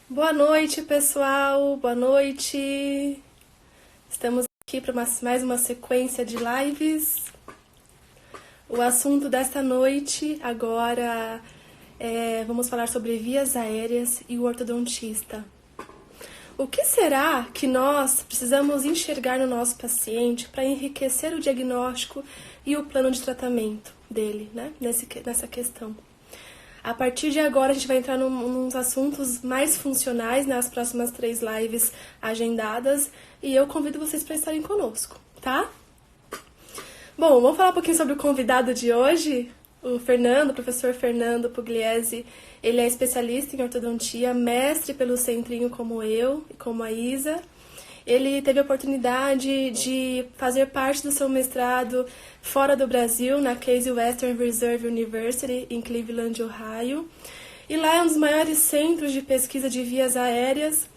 Boa noite, pessoal. Boa noite. Estamos aqui para mais uma sequência de lives. O assunto desta noite agora vamos falar sobre vias aéreas e o ortodontista. O que será que nós precisamos enxergar no nosso paciente para enriquecer o diagnóstico e o plano de tratamento dele, né? Nessa questão. A partir de agora, a gente vai entrar nos assuntos mais funcionais nas próximas 3 lives agendadas e eu convido vocês para estarem conosco, tá? Bom, vamos falar um pouquinho sobre o convidado de hoje, o Fernando, o professor Fernando Pugliese. Ele é especialista em ortodontia, mestre pelo Centrinho como eu e como a Isa. Ele teve a oportunidade de fazer parte do seu mestrado fora do Brasil, na Case Western Reserve University, em Cleveland, Ohio. E lá é um dos maiores centros de pesquisa de vias aéreas.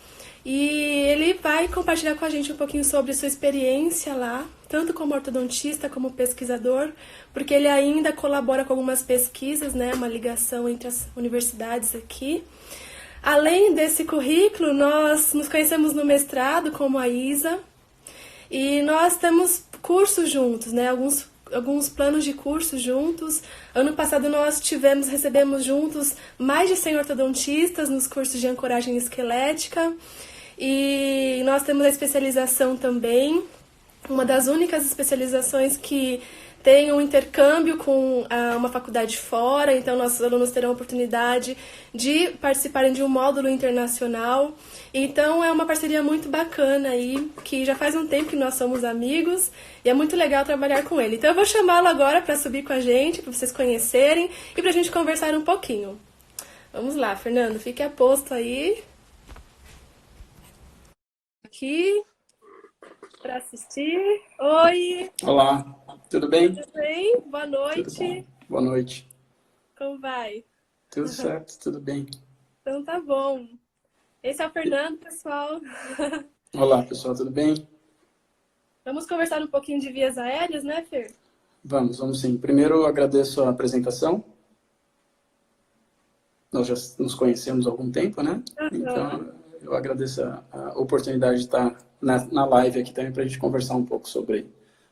E ele vai compartilhar com a gente um pouquinho sobre sua experiência lá, tanto como ortodontista como pesquisador, porque ele ainda colabora com algumas pesquisas, né, uma ligação entre as universidades aqui. Além desse currículo, nós nos conhecemos no mestrado, como a Isa, e nós temos cursos juntos, né? Alguns planos de cursos juntos. Ano passado nós recebemos juntos mais de 100 ortodontistas nos cursos de ancoragem esquelética, e nós temos a especialização também, uma das únicas especializações que tem um intercâmbio com uma faculdade fora, então nossos alunos terão a oportunidade de participarem de um módulo internacional. Então é uma parceria muito bacana aí, que já faz um tempo que nós somos amigos e é muito legal trabalhar com ele. Então eu vou chamá-lo agora para subir com a gente, para vocês conhecerem e para a gente conversar um pouquinho. Vamos lá, Fernando, fique a posto aí. Aqui para assistir. Oi! Olá, tudo bem? Tudo bem? Boa Tudo noite. bom? Boa noite. Como vai? Tudo certo, tudo bem. Então tá bom. Esse é o Fernando, pessoal. Olá, pessoal, tudo bem? Vamos conversar um pouquinho de vias aéreas, né, Fer? Vamos sim. Primeiro, eu agradeço a apresentação. Nós já nos conhecemos há algum tempo, né? Então, eu agradeço a oportunidade de estar na live aqui também para a gente conversar um pouco sobre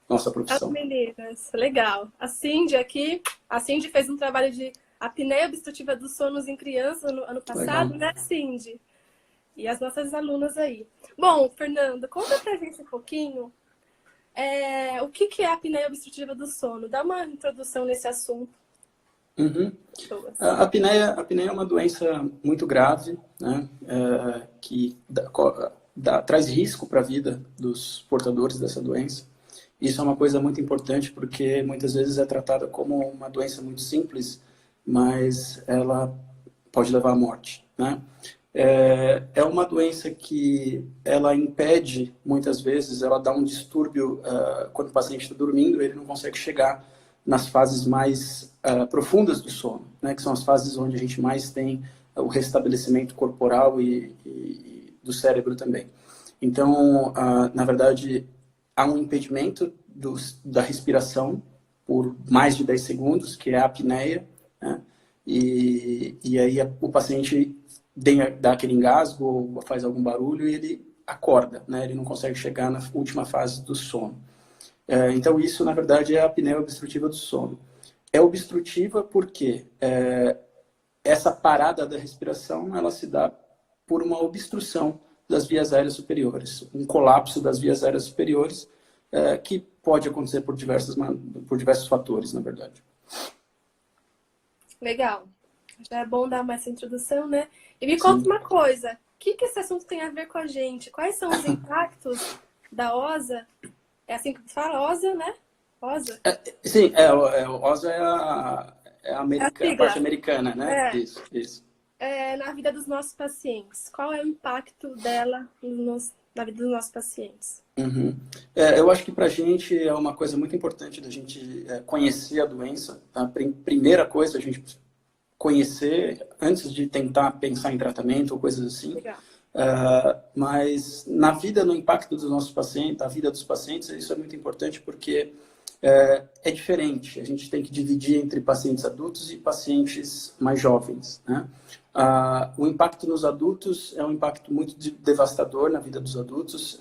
nossa As profissão. meninas, legal. A Cindy aqui, a Cindy fez um trabalho de apneia obstrutiva dos sonos em crianças no ano passado, Legal. né, Cindy? E as nossas alunas aí. Bom, Fernando, conta pra gente um pouquinho o que é a apneia obstrutiva do sono. Dá uma introdução nesse assunto. Uhum. Pessoas. A apneia é uma doença muito grave, né? Que traz risco para a vida dos portadores dessa doença. Isso é uma coisa muito importante porque muitas vezes é tratada como uma doença muito simples, mas ela pode levar à morte, né? É uma doença que ela impede, muitas vezes, ela dá um distúrbio quando o paciente está dormindo, ele não consegue chegar nas fases mais profundas do sono, né? Que são as fases onde a gente mais tem o restabelecimento corporal e do cérebro também. Então, na verdade, há um impedimento da respiração por mais de 10 segundos, que é a apneia, né? E aí o paciente dá aquele engasgo ou faz algum barulho e ele acorda, né? Ele não consegue chegar na última fase do sono. Então, isso, na verdade, é a apneia obstrutiva do sono. É obstrutiva porque essa parada da respiração, ela se dá por uma obstrução das vias aéreas superiores, um colapso das vias aéreas superiores, que pode acontecer por diversos fatores, na verdade. Legal. Já é bom dar mais essa introdução, né? E me conta uma coisa. O que esse assunto tem a ver com a gente? Quais são os impactos da OSA? É assim que fala? OSA, né? OSA? Sim, o OSA é a parte americana, né? Isso. Na vida dos nossos pacientes. Qual é o impacto dela na vida dos nossos pacientes? Uhum. Eu acho que para a gente é uma coisa muito importante da gente conhecer a doença. A primeira coisa, a gente conhecer antes de tentar pensar em tratamento ou coisas assim. Legal. Mas na vida, no impacto dos nossos pacientes, a vida dos pacientes, isso é muito importante porque é diferente. A gente tem que dividir entre pacientes adultos e pacientes mais jovens, né? O impacto nos adultos é um impacto muito devastador na vida dos adultos.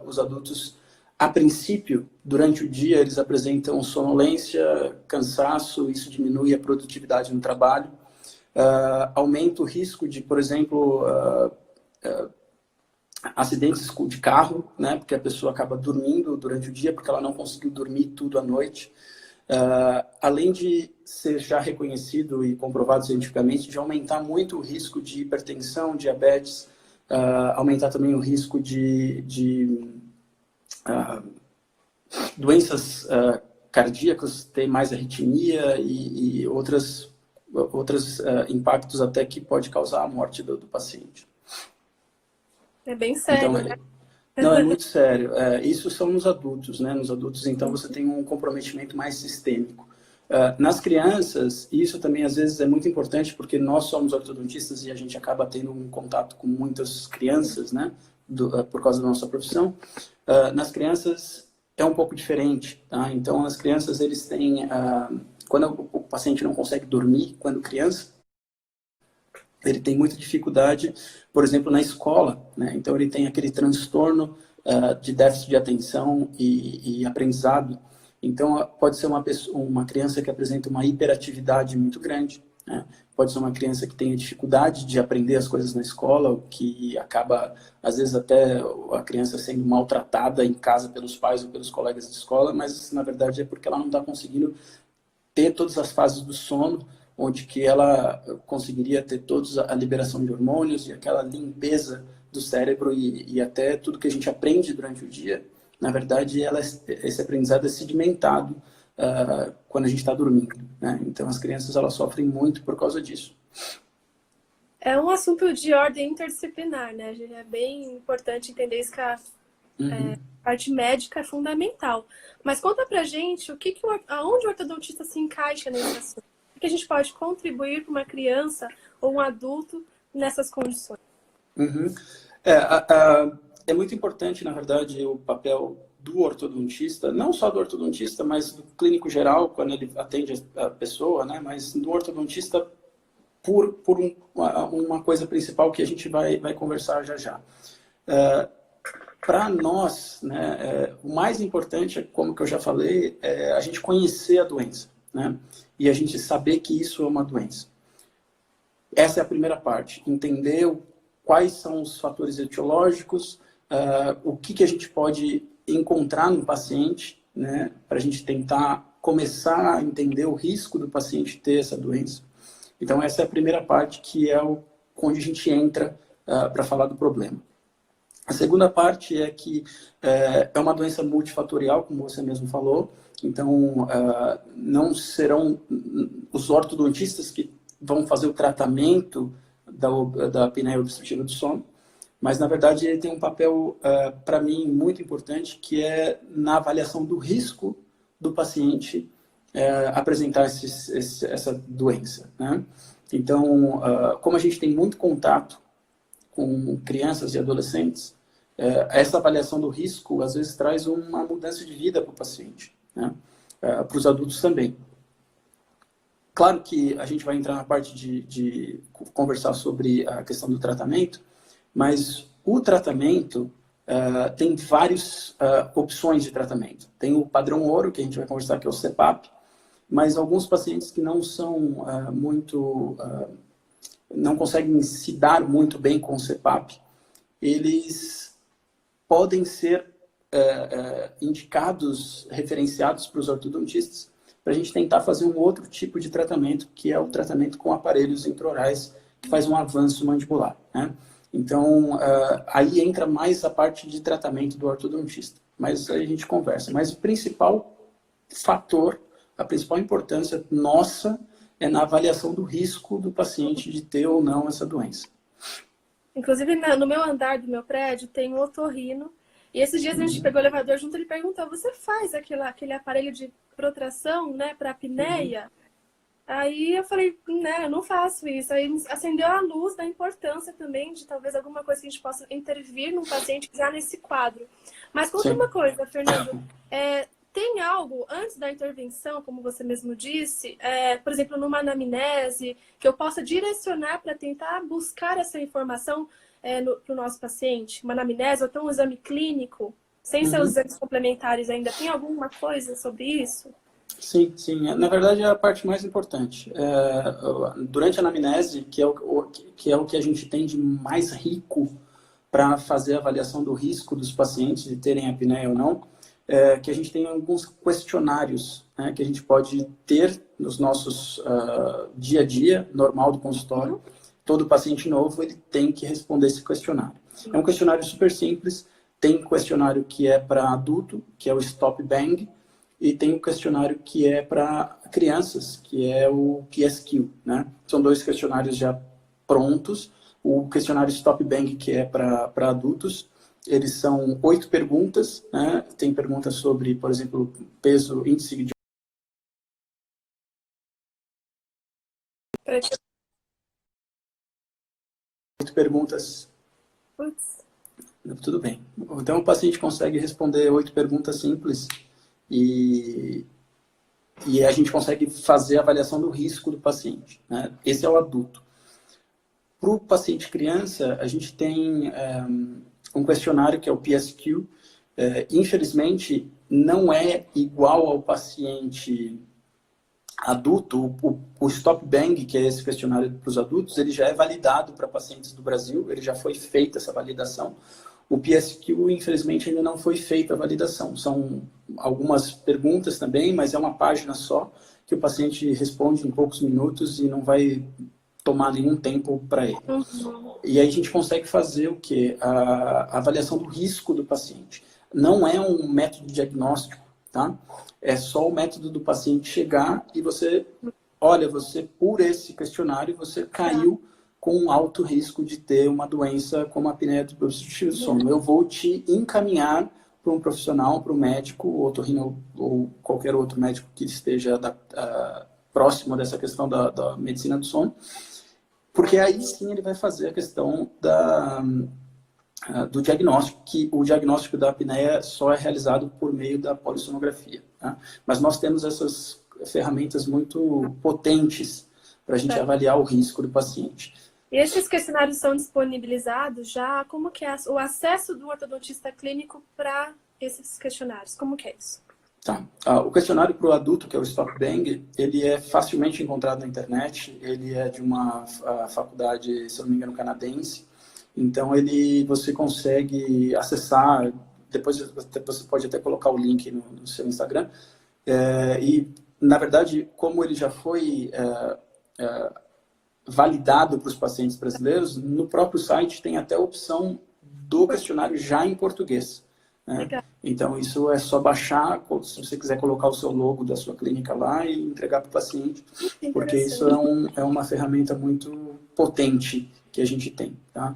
Os adultos, a princípio, durante o dia, eles apresentam sonolência, cansaço, isso diminui a produtividade no trabalho, aumenta o risco de, por exemplo, acidentes de carro, né? Porque a pessoa acaba dormindo durante o dia porque ela não conseguiu dormir tudo à noite. Além de ser já reconhecido e comprovado cientificamente, de aumentar muito o risco de hipertensão, diabetes, aumentar também o risco de doenças cardíacas, ter mais arritmia e outros impactos até que pode causar a morte do paciente. É bem sério, Então, né? não, é muito sério. Isso são nos adultos, né? Nos adultos, então, você tem um comprometimento mais sistêmico. Nas crianças, isso também às vezes é muito importante porque nós somos ortodontistas e a gente acaba tendo um contato com muitas crianças, né? Por causa da nossa profissão. Nas crianças é um pouco diferente, tá? Então, as crianças, eles têm... quando o paciente não consegue dormir, quando criança, ele tem muita dificuldade, por exemplo, na escola, né? Então, ele tem aquele transtorno de déficit de atenção e aprendizado. Então, pode ser uma criança que apresenta uma hiperatividade muito grande, né? Pode ser uma criança que tenha dificuldade de aprender as coisas na escola, o que acaba, às vezes, até a criança sendo maltratada em casa pelos pais ou pelos colegas de escola, mas, na verdade, é porque ela não está conseguindo ter todas as fases do sono, onde que ela conseguiria ter toda a liberação de hormônios e aquela limpeza do cérebro e até tudo que a gente aprende durante o dia. Na verdade, esse aprendizado é sedimentado quando a gente está dormindo, né? Então, as crianças elas sofrem muito por causa disso. É um assunto de ordem interdisciplinar, né? É bem importante entender isso, que a parte médica é fundamental. Mas conta pra gente aonde o ortodontista se encaixa nesse assunto. O que a gente pode contribuir para uma criança ou um adulto nessas condições? É muito importante, na verdade, o papel do ortodontista, não só do ortodontista, mas do clínico geral, quando ele atende a pessoa, né? Mas do ortodontista por uma coisa principal que a gente vai conversar já já. Para nós, né, o mais importante, como que eu já falei, é a gente conhecer a doença, né? E a gente saber que isso é uma doença. Essa é a primeira parte, entender quais são os fatores etiológicos, o que a gente pode encontrar no paciente, né, para a gente tentar começar a entender o risco do paciente ter essa doença. Então, essa é a primeira parte, que é onde a gente entra para falar do problema. A segunda parte é que é uma doença multifatorial, como você mesmo falou. Então, não serão os ortodontistas que vão fazer o tratamento da apneia obstrutiva do sono, mas, na verdade, ele tem um papel, para mim, muito importante, que é na avaliação do risco do paciente apresentar essa doença, né? Então, como a gente tem muito contato com crianças e adolescentes, essa avaliação do risco, às vezes, traz uma mudança de vida para o paciente, né? Para os adultos também. Claro que a gente vai entrar na parte de conversar sobre a questão do tratamento, mas o tratamento tem várias opções de tratamento. Tem o padrão ouro, que a gente vai conversar, que é o CPAP, mas alguns pacientes que não são não conseguem se dar muito bem com o CPAP, eles podem ser indicados, referenciados para os ortodontistas, para a gente tentar fazer um outro tipo de tratamento, que é o tratamento com aparelhos intraorais, que faz um avanço mandibular, né? Então, aí entra mais a parte de tratamento do ortodontista. Mas aí a gente conversa. Mas o principal fator, a principal importância nossa é na avaliação do risco do paciente de ter ou não essa doença. Inclusive, no meu andar do meu prédio tem um otorrino. E esses dias a gente pegou o elevador junto, ele perguntou: você faz aquele aparelho de protração, né, para apneia? Aí eu falei, né, eu não faço isso. Aí acendeu a luz da importância também de talvez alguma coisa que a gente possa intervir num paciente já nesse quadro. Mas conta uma coisa, Fernando. tem algo antes da intervenção, como você mesmo disse, por exemplo, numa anamnese, que eu possa direcionar para tentar buscar essa informação para o nosso paciente? Uma anamnese ou até um exame clínico, sem ser os exames complementares ainda. Tem alguma coisa sobre isso? Sim, sim. Na verdade, é a parte mais importante. Durante a anamnese, que é o que a gente tem de mais rico para fazer a avaliação do risco dos pacientes de terem apneia ou não, que a gente tem alguns questionários, né, que a gente pode ter nos nossos dia a dia, normal do consultório. Todo paciente novo ele tem que responder esse questionário. É um questionário super simples. Tem questionário que é para adulto, que é o Stop Bang, e tem um questionário que é para crianças, que é o PSQ, né? São dois questionários já prontos. O questionário Stop Bang, que é para adultos, eles são 8 perguntas, né? Tem perguntas sobre, por exemplo, peso, índice de... 8 perguntas. Putz. Tudo bem. Então, o paciente consegue responder 8 perguntas simples e a gente consegue fazer a avaliação do risco do paciente, né? Esse é o adulto. Para o paciente criança, a gente tem um questionário que é o PSQ. Infelizmente, não é igual ao paciente adulto. O Stop Bang, que é esse questionário para os adultos, ele já é validado para pacientes do Brasil, ele já foi feita essa validação. O PSQ, infelizmente, ainda não foi feita a validação. São algumas perguntas também, mas é uma página só, que o paciente responde em poucos minutos e não vai tomar nenhum tempo para ele. E aí a gente consegue fazer o quê? A avaliação do risco do paciente. Não é um método diagnóstico, tá? É só o método do paciente chegar e você, olha, você, por esse questionário, você caiu com um alto risco de ter uma doença como a apneia obstrutiva do sono. Eu vou te encaminhar para um profissional, para um médico, otorrino ou qualquer outro médico que esteja próximo dessa questão da medicina do sono, porque aí sim ele vai fazer a questão do diagnóstico, que o diagnóstico da apneia só é realizado por meio da polissonografia. Tá? Mas nós temos essas ferramentas muito potentes para a gente avaliar o risco do paciente. E esses questionários são disponibilizados já? Como que é o acesso do ortodontista clínico para esses questionários? Como que é isso? Tá. O questionário para o adulto, que é o Stop Bang, ele é facilmente encontrado na internet. Ele é de uma faculdade, se não me engano, canadense. Então, você consegue acessar. Depois você pode até colocar o link no seu Instagram. E, na verdade, como ele já foi validado para os pacientes brasileiros, no próprio site tem até a opção do questionário já em português. Né? Então, isso é só baixar, se você quiser colocar o seu logo da sua clínica lá e entregar para o paciente, porque isso é uma ferramenta muito potente que a gente tem. Tá?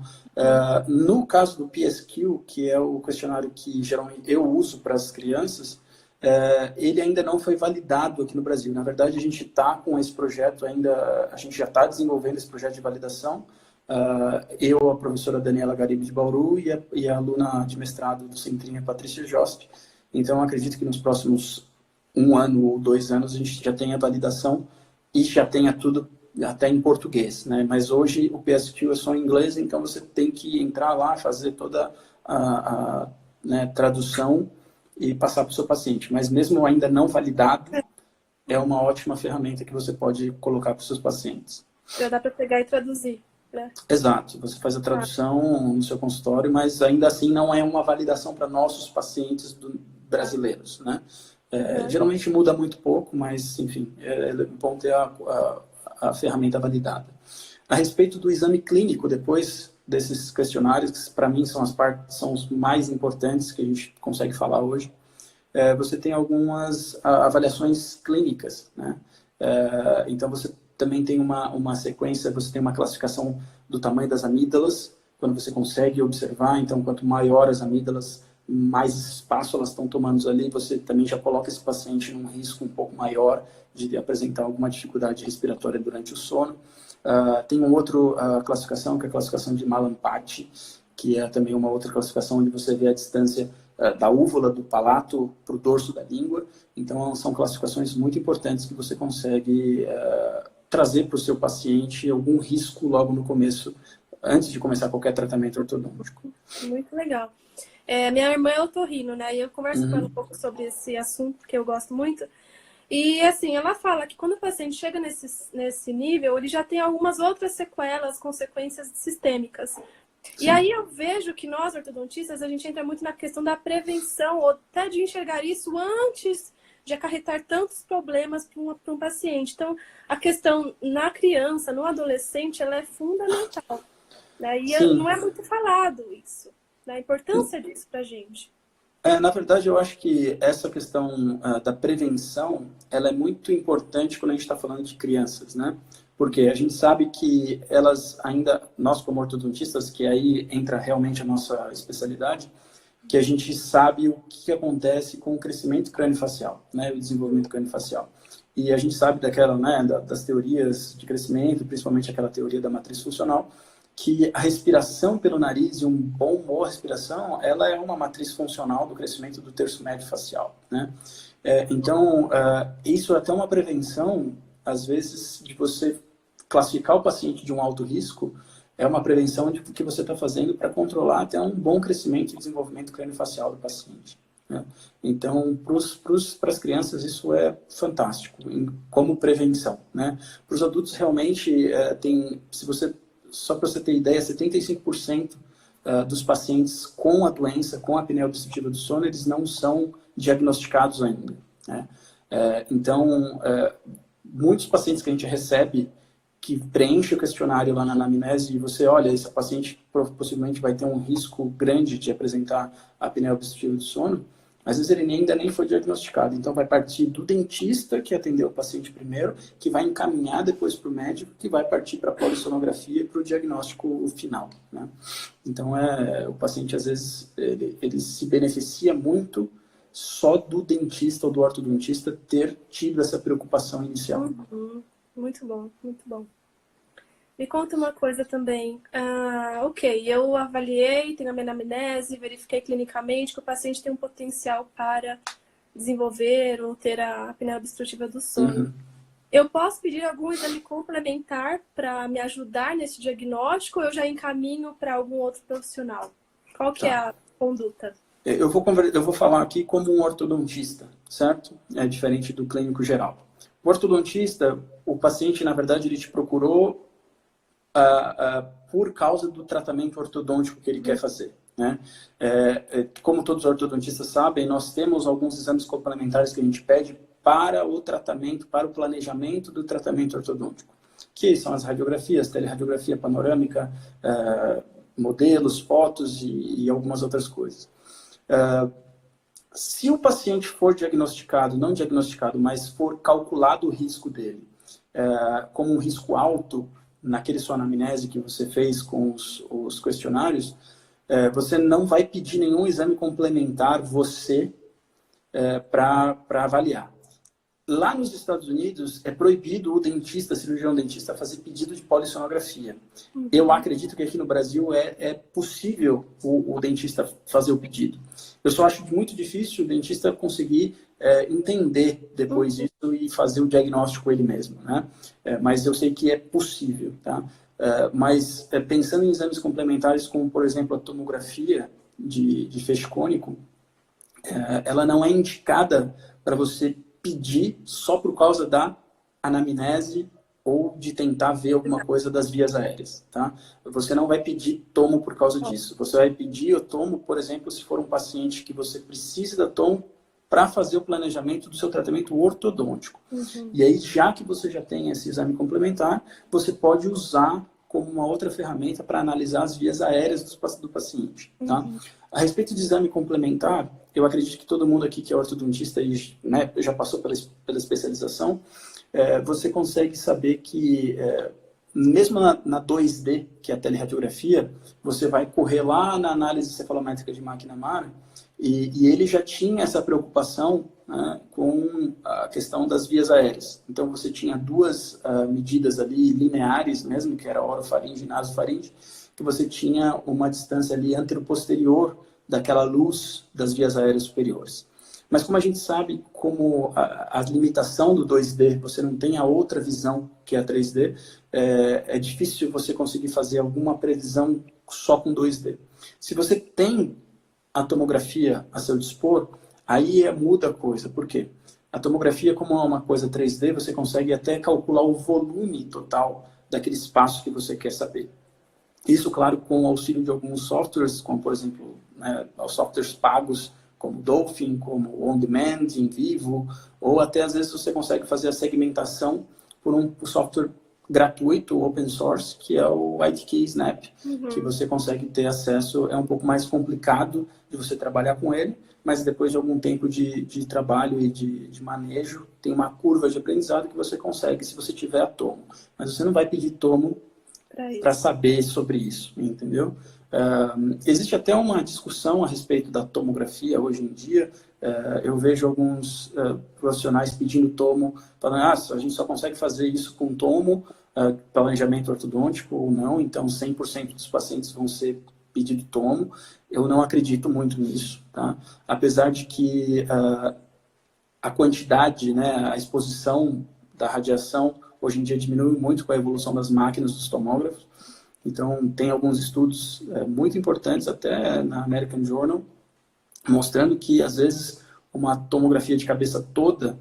No caso do PSQ, que é o questionário que geralmente eu uso para as crianças, ele ainda não foi validado aqui no Brasil. Na verdade, a gente está com esse projeto ainda, a gente já está desenvolvendo esse projeto de validação. Eu, a professora Daniela Garibe de Bauru e a aluna de mestrado do Centrinho, Patrícia Jost. Então, acredito que nos próximos 1 ano ou 2 anos a gente já tenha validação e já tenha tudo até em português, né? Mas hoje o PSQ é só em inglês, então você tem que entrar lá, fazer toda a tradução e passar para o seu paciente. Mas mesmo ainda não validado, é uma ótima ferramenta que você pode colocar para os seus pacientes. Já dá para pegar e traduzir. Exato, você faz a tradução no seu consultório, mas ainda assim não é uma validação para nossos pacientes brasileiros, né? Geralmente muda muito pouco, mas enfim, é bom ter a ferramenta validada. A respeito do exame clínico, depois desses questionários, que para mim são os mais importantes que a gente consegue falar hoje, você tem algumas avaliações clínicas, né? Então você também tem uma sequência, você tem uma classificação do tamanho das amígdalas, quando você consegue observar, então quanto maior as amígdalas, mais espaço elas estão tomando ali, você também já coloca esse paciente num risco um pouco maior de apresentar alguma dificuldade respiratória durante o sono. Tem uma outra classificação, que é a classificação de Mallampati, que é também uma outra classificação onde você vê a distância da úvula do palato para o dorso da língua. Então, são classificações muito importantes que você consegue trazer para o seu paciente algum risco logo no começo, antes de começar qualquer tratamento ortodôntico. Muito legal. Minha irmã é otorrino, né? E eu converso com ela um pouco sobre esse assunto, que eu gosto muito. E, assim, ela fala que quando o paciente chega nesse nível, ele já tem algumas outras sequelas, consequências sistêmicas. Sim. E aí eu vejo que nós, ortodontistas, a gente entra muito na questão da prevenção, ou até de enxergar isso antes de acarretar tantos problemas para um paciente. Então, a questão na criança, no adolescente, ela é fundamental. Né? E não é muito falado isso, né? A importância disso para a gente. Na verdade, eu acho que essa questão da prevenção, ela é muito importante quando a gente está falando de crianças, né? Porque a gente sabe que elas ainda, nós como ortodontistas, que aí entra realmente a nossa especialidade, que a gente sabe o que acontece com o crescimento craniofacial, né? O desenvolvimento craniofacial. E a gente sabe daquela, né, das teorias de crescimento, principalmente aquela teoria da matriz funcional, que a respiração pelo nariz e uma boa respiração, ela é uma matriz funcional do crescimento do terço médio facial, né? Então, isso é até uma prevenção, às vezes, de você classificar o paciente de um alto risco, é uma prevenção de que você está fazendo para controlar até um bom crescimento e desenvolvimento craniofacial do paciente, né? Então, para as crianças, isso é fantástico, como prevenção, né? Para os adultos, realmente, só para você ter ideia, 75% dos pacientes com a doença, com a apneia obstrutiva do sono, eles não são diagnosticados ainda, né? Então, muitos pacientes que a gente recebe, que preenche o questionário lá na anamnese, e você olha, esse paciente possivelmente vai ter um risco grande de apresentar a apneia obstrutiva do sono, às vezes ele ainda nem foi diagnosticado. Então, vai partir do dentista que atendeu o paciente primeiro, que vai encaminhar depois para o médico, que vai partir para a polissonografia e para o diagnóstico final, né? Então, o paciente, às vezes, ele se beneficia muito só do dentista ou do ortodontista ter tido essa preocupação inicial. Muito bom, muito bom. Me conta uma coisa também. Ok, eu avaliei, tenho a minha anamnese, verifiquei clinicamente que o paciente tem um potencial para desenvolver ou ter a apneia obstrutiva do sono. Eu posso pedir algum exame complementar para me ajudar nesse diagnóstico ou eu já encaminho para algum outro profissional? Qual que é a conduta? Eu vou falar aqui como um ortodontista, certo? É diferente do clínico geral. O ortodontista, o paciente, na verdade, ele te procurou por causa do tratamento ortodôntico que ele quer fazer, né? Como todos os ortodontistas sabem, nós temos alguns exames complementares que a gente pede para o tratamento, para o planejamento do tratamento ortodôntico, que são as radiografias, teleradiografia panorâmica, modelos, fotos e algumas outras coisas. Se o paciente for diagnosticado, não diagnosticado, mas for calculado o risco dele como um risco alto, naquele sua anamnese que você fez com os questionários, você não vai pedir nenhum exame complementar para avaliar. Lá nos Estados Unidos, é proibido o dentista, cirurgião dentista, fazer pedido de polissonografia. Eu acredito que aqui no Brasil é possível o dentista fazer o pedido. Eu só acho muito difícil o dentista conseguir entender depois disso e fazer o diagnóstico ele mesmo, né? Mas eu sei que é possível, tá? Mas pensando em exames complementares, como, por exemplo, a tomografia de feixe cônico, ela não é indicada para você pedir só por causa da anamnese ou de tentar ver alguma coisa das vias aéreas, tá? Você não vai pedir tomo por causa disso. Você vai pedir o tomo, por exemplo, se for um paciente que você precisa da tomo para fazer o planejamento do seu tratamento ortodôntico. E aí, já que você já tem esse exame complementar, você pode usar como uma outra ferramenta para analisar as vias aéreas do paciente, tá? A respeito de exame complementar, eu acredito que todo mundo aqui que é ortodontista e, né, já passou pela especialização, você consegue saber que, mesmo na 2D, que é a teleradiografia, você vai correr lá na análise cefalométrica de máquina-Mara, e ele já tinha essa preocupação, né, com a questão das vias aéreas. Então, você tinha duas medidas ali lineares mesmo, que era orofaringe e nasofaringe, que você tinha uma distância ali anteroposterior daquela luz das vias aéreas superiores. Mas como a gente sabe, como a limitação do 2D, você não tem a outra visão que é a 3D, é difícil você conseguir fazer alguma previsão só com 2D. Se você tem a tomografia a seu dispor, aí muda a coisa. Por quê? A tomografia, como é uma coisa 3D, você consegue até calcular o volume total daquele espaço que você quer saber. Isso, claro, com o auxílio de alguns softwares, como, por exemplo, os softwares pagos, como Dolphin, como On Demand, em vivo, ou até às vezes você consegue fazer a segmentação por um software gratuito, open source, que é o IDK Snap, que você consegue ter acesso. É um pouco mais complicado de você trabalhar com ele, mas depois de algum tempo de trabalho e de manejo, tem uma curva de aprendizado que você consegue se você tiver a tomo. Mas você não vai pedir tomo para saber sobre isso, entendeu? Existe até uma discussão a respeito da tomografia hoje em dia. Eu vejo alguns profissionais pedindo tomo, falando, a gente só consegue fazer isso com tomo, planejamento ortodôntico ou não, então 100% dos pacientes vão ser pedido tomo. Eu não acredito muito nisso, tá? Apesar de que a quantidade, né, a exposição da radiação hoje em dia diminui muito com a evolução das máquinas dos tomógrafos. Então, tem alguns estudos muito importantes, até na American Journal, mostrando que, às vezes, uma tomografia de cabeça toda,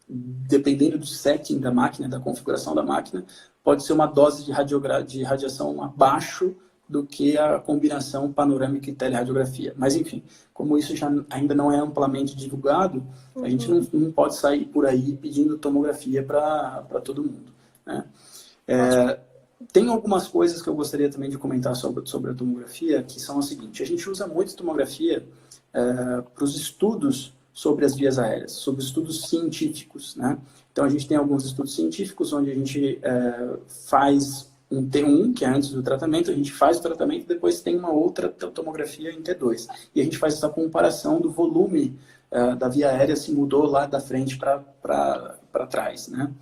dependendo do setting da máquina, da configuração da máquina, pode ser uma dose de radiação abaixo do que a combinação panorâmica e teleradiografia. Mas, enfim, como isso ainda não é amplamente divulgado, a gente não pode sair por aí pedindo tomografia para todo mundo, né? Tem algumas coisas que eu gostaria também de comentar sobre a tomografia, que são o seguinte: a gente usa muito tomografia para os estudos sobre as vias aéreas, sobre estudos científicos, né? Então, a gente tem alguns estudos científicos onde a gente faz um T1, que é antes do tratamento, a gente faz o tratamento e depois tem uma outra tomografia em T2. E a gente faz essa comparação do volume da via aérea, se mudou lá da frente para trás, né?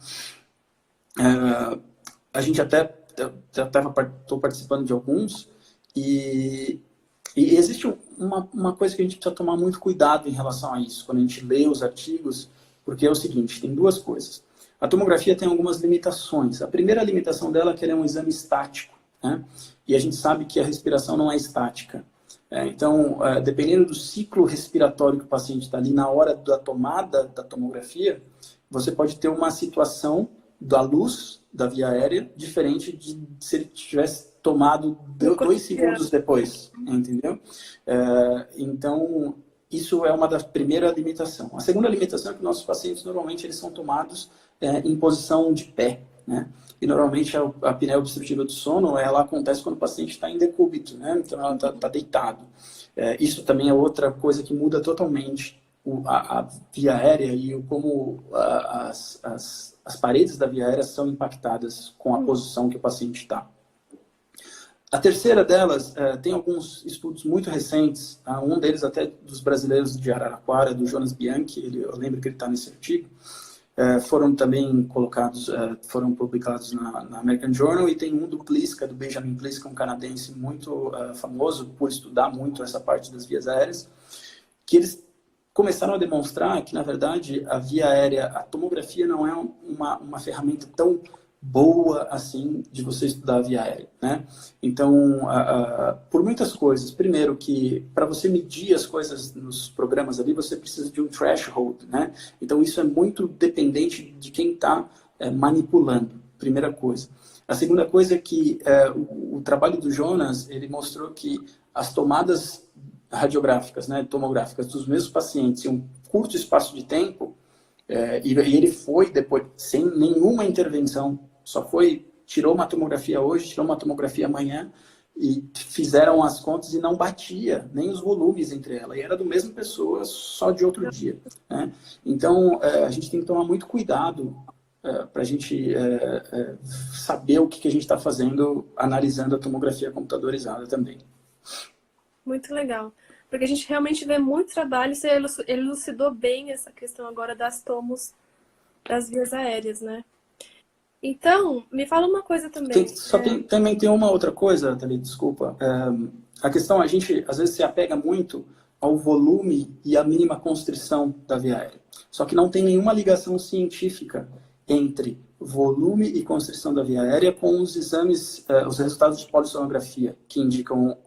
A gente até estou participando de alguns, e existe uma coisa que a gente precisa tomar muito cuidado em relação a isso, quando a gente lê os artigos, porque é o seguinte: tem duas coisas. A tomografia tem algumas limitações. A primeira limitação dela é que ela é um exame estático, né? E a gente sabe que a respiração não é estática. Então, dependendo do ciclo respiratório que o paciente está ali na hora da tomada da tomografia, você pode ter uma situação da luz da via aérea diferente de se ele tivesse tomado 2 segundos depois, entendeu? Então, isso é uma das primeiras limitações. A segunda limitação é que nossos pacientes, normalmente, eles são tomados em posição de pé, né? E, normalmente, a apneia obstrutiva do sono, ela acontece quando o paciente está em decúbito, né? Então, ela está deitado. Isso também é outra coisa que muda totalmente a via aérea e como as paredes da via aérea são impactadas com a posição que o paciente está. A terceira delas, tem alguns estudos muito recentes, um deles até dos brasileiros de Araraquara, do Jonas Bianchi, eu lembro que ele está nesse artigo, foram também foram publicados na American Journal, e tem um do Pliska, do Benjamin Pliska, um canadense muito famoso por estudar muito essa parte das vias aéreas, que eles começaram a demonstrar que, na verdade, a via aérea, a tomografia não é uma ferramenta tão boa assim de você estudar a via aérea, né? Então, por muitas coisas. Primeiro, que para você medir as coisas nos programas ali, você precisa de um threshold, né? Então, isso é muito dependente de quem está manipulando, primeira coisa. A segunda coisa é que o trabalho do Jonas, ele mostrou que as tomadas radiográficas, né, tomográficas dos mesmos pacientes em um curto espaço de tempo, e ele foi depois, sem nenhuma intervenção, tirou uma tomografia hoje, tirou uma tomografia amanhã, e fizeram as contas e não batia nem os volumes entre elas, e era do mesmo pessoa, só de outro dia, né? Então, a gente tem que tomar muito cuidado para a gente saber o que a gente está fazendo, analisando a tomografia computadorizada também. Muito legal. Porque a gente realmente vê muito trabalho, você elucidou bem essa questão agora das tomos das vias aéreas, né? Então, me fala uma coisa também. Também tem uma outra coisa, Thalita, desculpa. A questão, a gente às vezes se apega muito ao volume e à mínima constrição da via aérea. Só que não tem nenhuma ligação científica entre volume e constrição da via aérea com os exames, os resultados de polissonografia, que indicam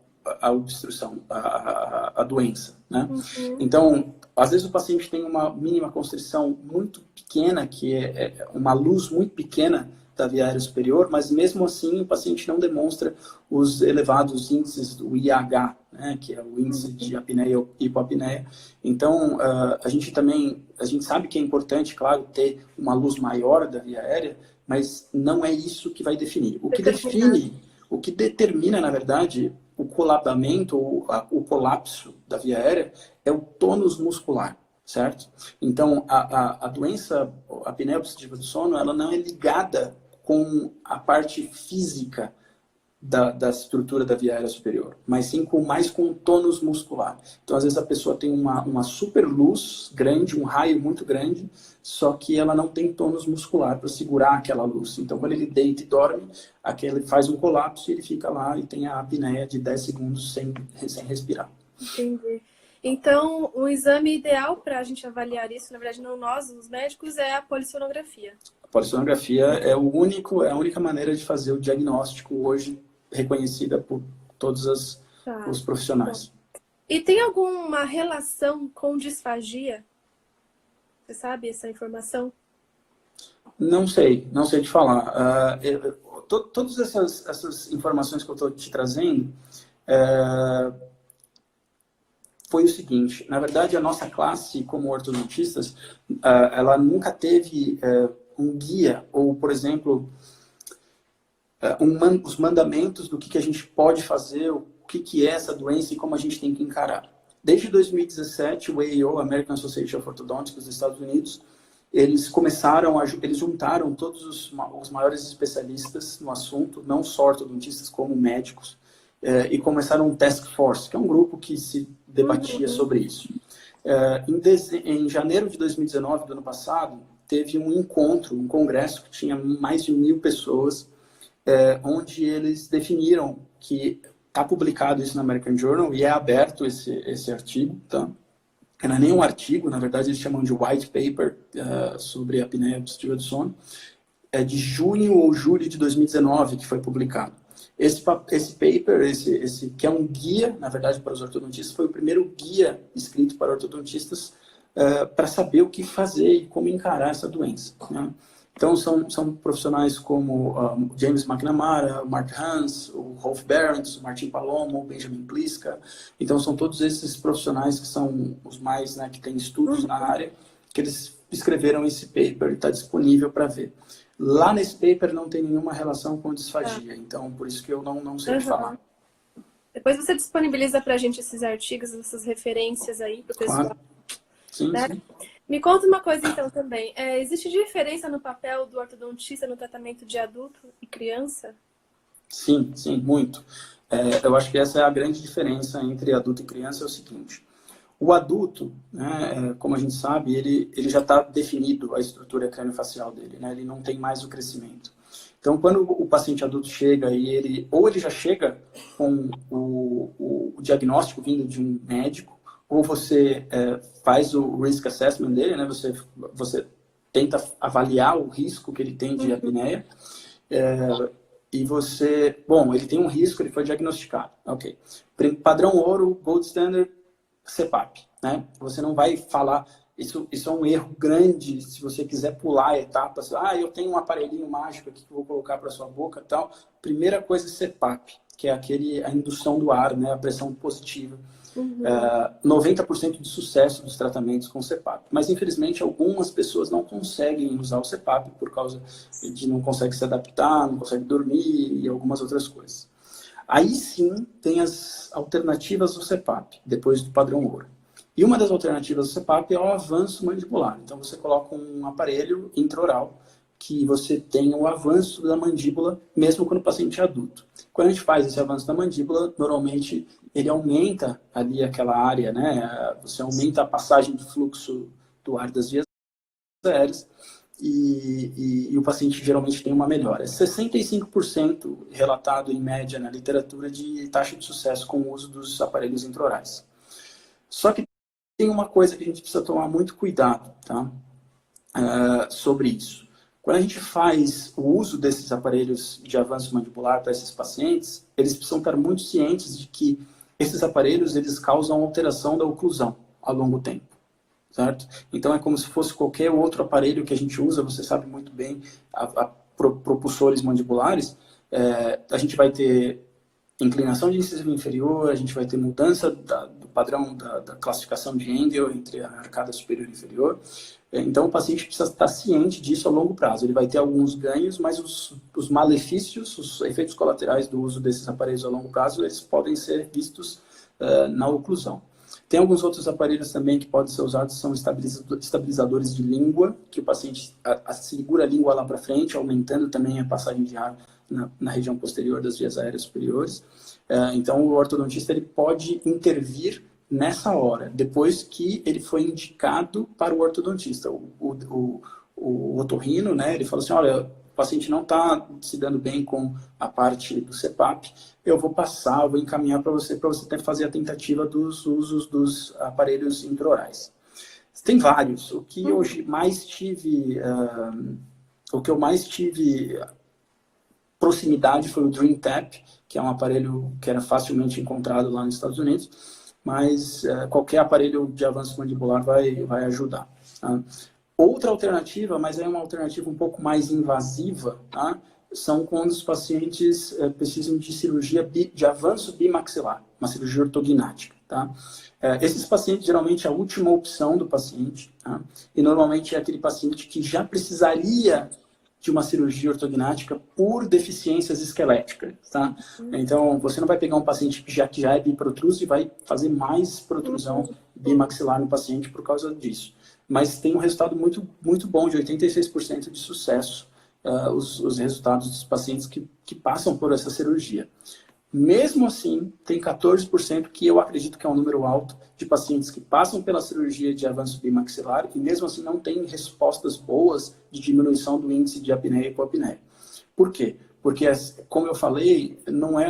a obstrução, a doença, né? Uhum. Então, às vezes o paciente tem uma mínima constrição muito pequena, que é uma luz muito pequena da via aérea superior, mas mesmo assim o paciente não demonstra os elevados índices do IH, né, que é o índice de apneia ou hipoapneia. Então, a gente sabe que é importante, claro, ter uma luz maior da via aérea, mas não é isso que vai definir. O que determina, na verdade, o colapamento ou o colapso da via aérea é o tônus muscular, certo? Então, a doença, a apneia obstrutiva do sono, ela não é ligada com a parte física da estrutura da via aérea superior, mas sim mais com o tônus muscular. Então, às vezes, a pessoa tem uma super luz grande, um raio muito grande, só que ela não tem tônus muscular para segurar aquela luz. Então, quando ele deita e dorme, ele faz um colapso e ele fica lá e tem a apneia de 10 segundos sem respirar. Entendi. Então, o exame ideal para a gente avaliar isso, na verdade, não nós, os médicos, é a polissonografia. A polissonografia é a única maneira de fazer o diagnóstico hoje reconhecida por todos os profissionais. Bom. E tem alguma relação com disfagia? Você sabe essa informação? Não sei te falar. Todas essas informações que eu estou te trazendo foi o seguinte: na verdade, a nossa classe, como ortodontistas, ela nunca teve um guia ou, por exemplo, os mandamentos do que a gente pode fazer, o que é essa doença e como a gente tem que encarar. Desde 2017, o AAO, American Association of Orthodontics dos Estados Unidos, eles juntaram todos os maiores especialistas no assunto, não só ortodontistas como médicos, e começaram um task force, que é um grupo que se debatia sobre isso. Em janeiro de 2019, do ano passado, teve um congresso que tinha mais de 1.000 pessoas, onde eles definiram que está publicado isso no American Journal e é aberto esse artigo, tá? Não é nem um artigo, na verdade eles chamam de white paper sobre a apneia obstrutiva do sono. É de junho ou julho de 2019 que foi publicado. Esse paper, que é um guia, na verdade, para os ortodontistas, foi o primeiro guia escrito para ortodontistas para saber o que fazer e como encarar essa doença, né? Então, são profissionais como James McNamara, o Mark Hans, o Rolf Behrens, o Martin Palomo, o Benjamin Pliska. Então, são todos esses profissionais que são os mais, né, que têm estudos na área, que eles escreveram esse paper e está disponível para ver. Lá nesse paper não tem nenhuma relação com disfagia, então por isso que eu não sei te falar. Depois você disponibiliza para a gente esses artigos, essas referências aí para o pessoal. Claro. Sim, né? sim. Me conta uma coisa então também. Existe diferença no papel do ortodontista no tratamento de adulto e criança? Sim, muito. Eu acho que essa é a grande diferença entre adulto e criança, é o seguinte. O adulto, né, como a gente sabe, ele já está definido a estrutura crâniofacial dele, né? Ele não tem mais o crescimento. Então, quando o paciente adulto chega e ele já chega com o diagnóstico vindo de um médico, ou você faz o risk assessment dele, né? Você tenta avaliar o risco que ele tem de apneia, e ele tem um risco, ele foi diagnosticado, ok. Padrão ouro, gold standard, CPAP, né? Você não vai falar, isso é um erro grande, se você quiser pular etapas, eu tenho um aparelhinho mágico aqui que eu vou colocar para sua boca e tal. Primeira coisa é CPAP, que é a indução do ar, né? A pressão positiva. 90% de sucesso dos tratamentos com CPAP. Mas, infelizmente, algumas pessoas não conseguem usar o CPAP por causa de não conseguem se adaptar, não conseguem dormir e algumas outras coisas. Aí sim tem as alternativas do CPAP, depois do padrão ouro. E uma das alternativas do CPAP é o avanço mandibular. Então você coloca um aparelho intraoral que você tem o avanço da mandíbula, mesmo quando o paciente é adulto. Quando a gente faz esse avanço da mandíbula, normalmente ele aumenta ali aquela área, né? Você aumenta a passagem do fluxo do ar das vias aéreas e o paciente geralmente tem uma melhora. 65% relatado em média na literatura de taxa de sucesso com o uso dos aparelhos intraorais. Só que tem uma coisa que a gente precisa tomar muito cuidado, tá? Sobre isso. Quando a gente faz o uso desses aparelhos de avanço mandibular para esses pacientes, eles precisam estar muito cientes de que esses aparelhos eles causam alteração da oclusão ao longo do tempo, certo? Então é como se fosse qualquer outro aparelho que a gente usa, você sabe muito bem, propulsores mandibulares, a gente vai ter inclinação de incisivo inferior, a gente vai ter mudança do padrão da classificação de Engel entre a arcada superior e inferior. Então, o paciente precisa estar ciente disso a longo prazo. Ele vai ter alguns ganhos, mas os malefícios, os efeitos colaterais do uso desses aparelhos a longo prazo, eles podem ser vistos na oclusão. Tem alguns outros aparelhos também que podem ser usados, são estabilizadores de língua, que o paciente segura a língua lá para frente, aumentando também a passagem de ar na região posterior das vias aéreas superiores. Então, o ortodontista ele pode intervir nessa hora, depois que ele foi indicado para o ortodontista. O otorrino, né, ele falou assim, olha, o paciente não está se dando bem com a parte do CPAP, eu vou encaminhar para você fazer a tentativa dos usos dos aparelhos intraorais. Tem vários. O que eu mais tive proximidade foi o DreamTap, que é um aparelho que era facilmente encontrado lá nos Estados Unidos, mas qualquer aparelho de avanço mandibular vai ajudar. Tá? Outra alternativa, mas é uma alternativa um pouco mais invasiva, tá? São quando os pacientes precisam de cirurgia de avanço bimaxilar, uma cirurgia ortognática. Tá? Esses pacientes, geralmente, é a última opção do paciente, tá? E normalmente é aquele paciente que já precisaria de uma cirurgia ortognática por deficiências esqueléticas, tá? Então, você não vai pegar um paciente que já é biprotruso e vai fazer mais protrusão bimaxilar no paciente por causa disso. Mas tem um resultado muito, muito bom, de 86% de sucesso, os resultados dos pacientes que passam por essa cirurgia. Mesmo assim, tem 14%, que eu acredito que é um número alto, de pacientes que passam pela cirurgia de avanço bimaxilar e mesmo assim não têm respostas boas de diminuição do índice de apneia e hipopneia. Por quê? Porque, como eu falei, não é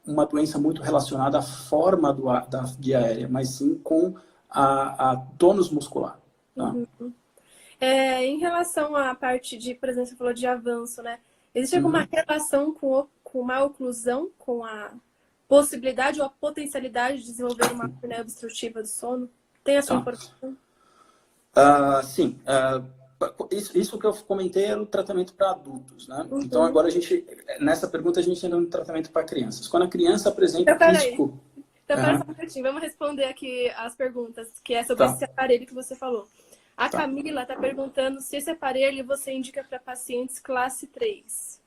uma doença muito relacionada à forma da via aérea, mas sim com a tônus muscular. Tá? Em relação à parte de, por exemplo, você falou de avanço, né? Existe alguma relação com uma oclusão, com a possibilidade ou a potencialidade de desenvolver uma apneia obstrutiva do sono? Tem essa informação? Sim. Isso que eu comentei era o tratamento para adultos, né? Então, agora nessa pergunta, a gente entra no tratamento para crianças. Quando a criança apresenta risco... Então, pera só um minutinho. Vamos responder aqui as perguntas, que é sobre esse aparelho que você falou. A Camila está perguntando se esse aparelho você indica para pacientes classe 3.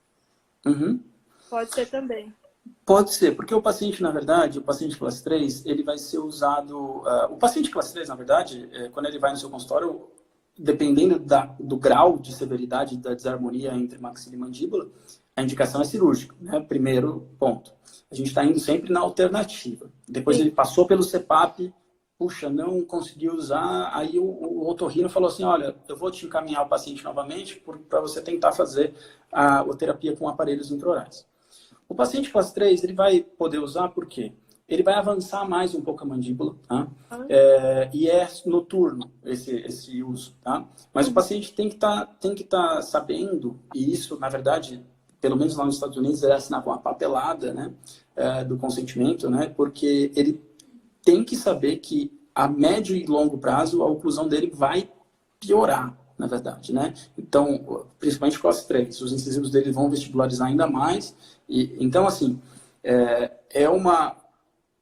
Pode ser também. Pode ser, porque o paciente, na verdade, o paciente classe 3, ele vai ser usado... o paciente classe 3, na verdade, quando ele vai no seu consultório, dependendo do grau de severidade da desarmonia entre maxila e mandíbula, a indicação é cirúrgica, né? Primeiro ponto. A gente está indo sempre na alternativa. Depois ele passou pelo CPAP, puxa, não conseguiu usar, aí o otorrino falou assim, olha, eu vou te encaminhar o paciente novamente para você tentar fazer a terapia com aparelhos intraorais. O paciente classe 3, ele vai poder usar por quê? Ele vai avançar mais um pouco a mandíbula, tá? E é noturno esse uso, tá? Mas o paciente tem que tá sabendo, e isso, na verdade, pelo menos lá nos Estados Unidos, é assinar com a papelada, né, do consentimento, né? Porque ele tem que saber que a médio e longo prazo a oclusão dele vai piorar, na verdade, né? Então, principalmente classe 3, os incisivos dele vão vestibularizar ainda mais. Então, assim, é uma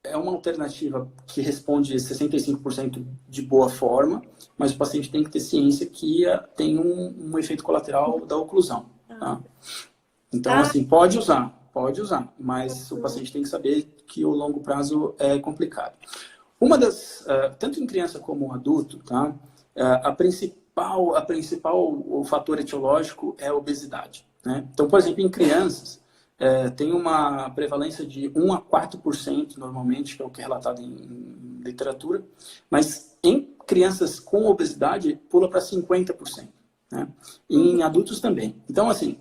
alternativa que responde 65% de boa forma, mas o paciente tem que ter ciência que tem um efeito colateral da oclusão. Tá? Então, assim, pode usar, mas o paciente tem que saber que o longo prazo é complicado. Tanto em criança como adulto, tá? O fator etiológico é a obesidade. Né? Então, por exemplo, em crianças, tem uma prevalência de 1 a 4% normalmente, que é o que é relatado em literatura, mas em crianças com obesidade pula para 50%. né? E em adultos também. Então, assim,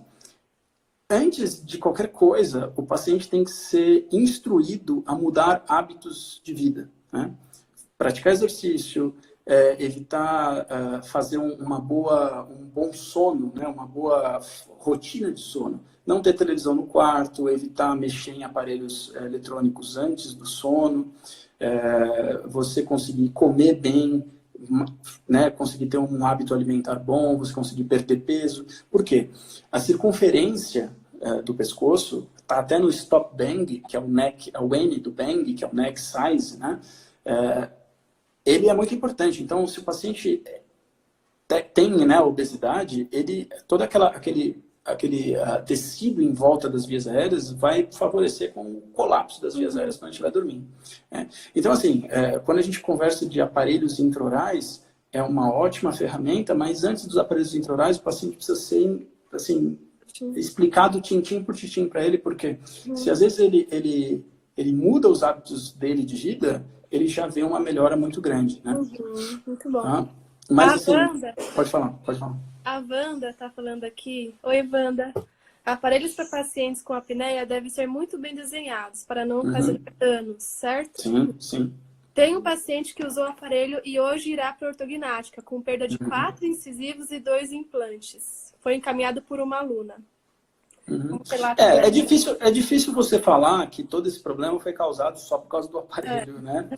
antes de qualquer coisa, o paciente tem que ser instruído a mudar hábitos de vida, né? Praticar exercício, evitar fazer um bom sono, né? Uma boa rotina de sono. Não ter televisão no quarto, evitar mexer em aparelhos eletrônicos antes do sono, você conseguir comer bem, né? Conseguir ter um hábito alimentar bom, você conseguir perder peso. Por quê? A circunferência do pescoço está até no stop bang, que é o neck, o N do bang, que é o neck size, né? Ele é muito importante. Então, se o paciente tem, né, obesidade, todo aquele tecido em volta das vias aéreas vai favorecer com o colapso das vias aéreas quando a gente estiver dormindo. Né? Então, assim, quando a gente conversa de aparelhos intraorais, é uma ótima ferramenta, mas antes dos aparelhos intraorais, o paciente precisa ser, assim, explicado tintim por tintim para ele, porque se às vezes ele muda os hábitos dele de vida, ele já vê uma melhora muito grande, né? Muito bom. Ah, mas assim, Wanda, pode falar, pode falar. a Wanda está falando aqui. Oi, Wanda. Aparelhos para pacientes com apneia devem ser muito bem desenhados para não fazer danos, certo? Sim, sim. Tem um paciente que usou o aparelho e hoje irá para ortognática, com perda de 4 incisivos e 2 implantes. Foi encaminhado por uma aluna. É difícil você falar que todo esse problema foi causado só por causa do aparelho, né?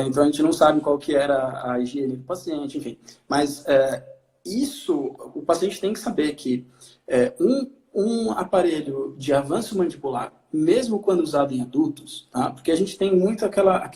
Então a gente não sabe qual que era a higiene do paciente, enfim. Mas isso, o paciente tem que saber que um aparelho de avanço mandibular, mesmo quando usado em adultos, tá? Porque a gente tem muito aquela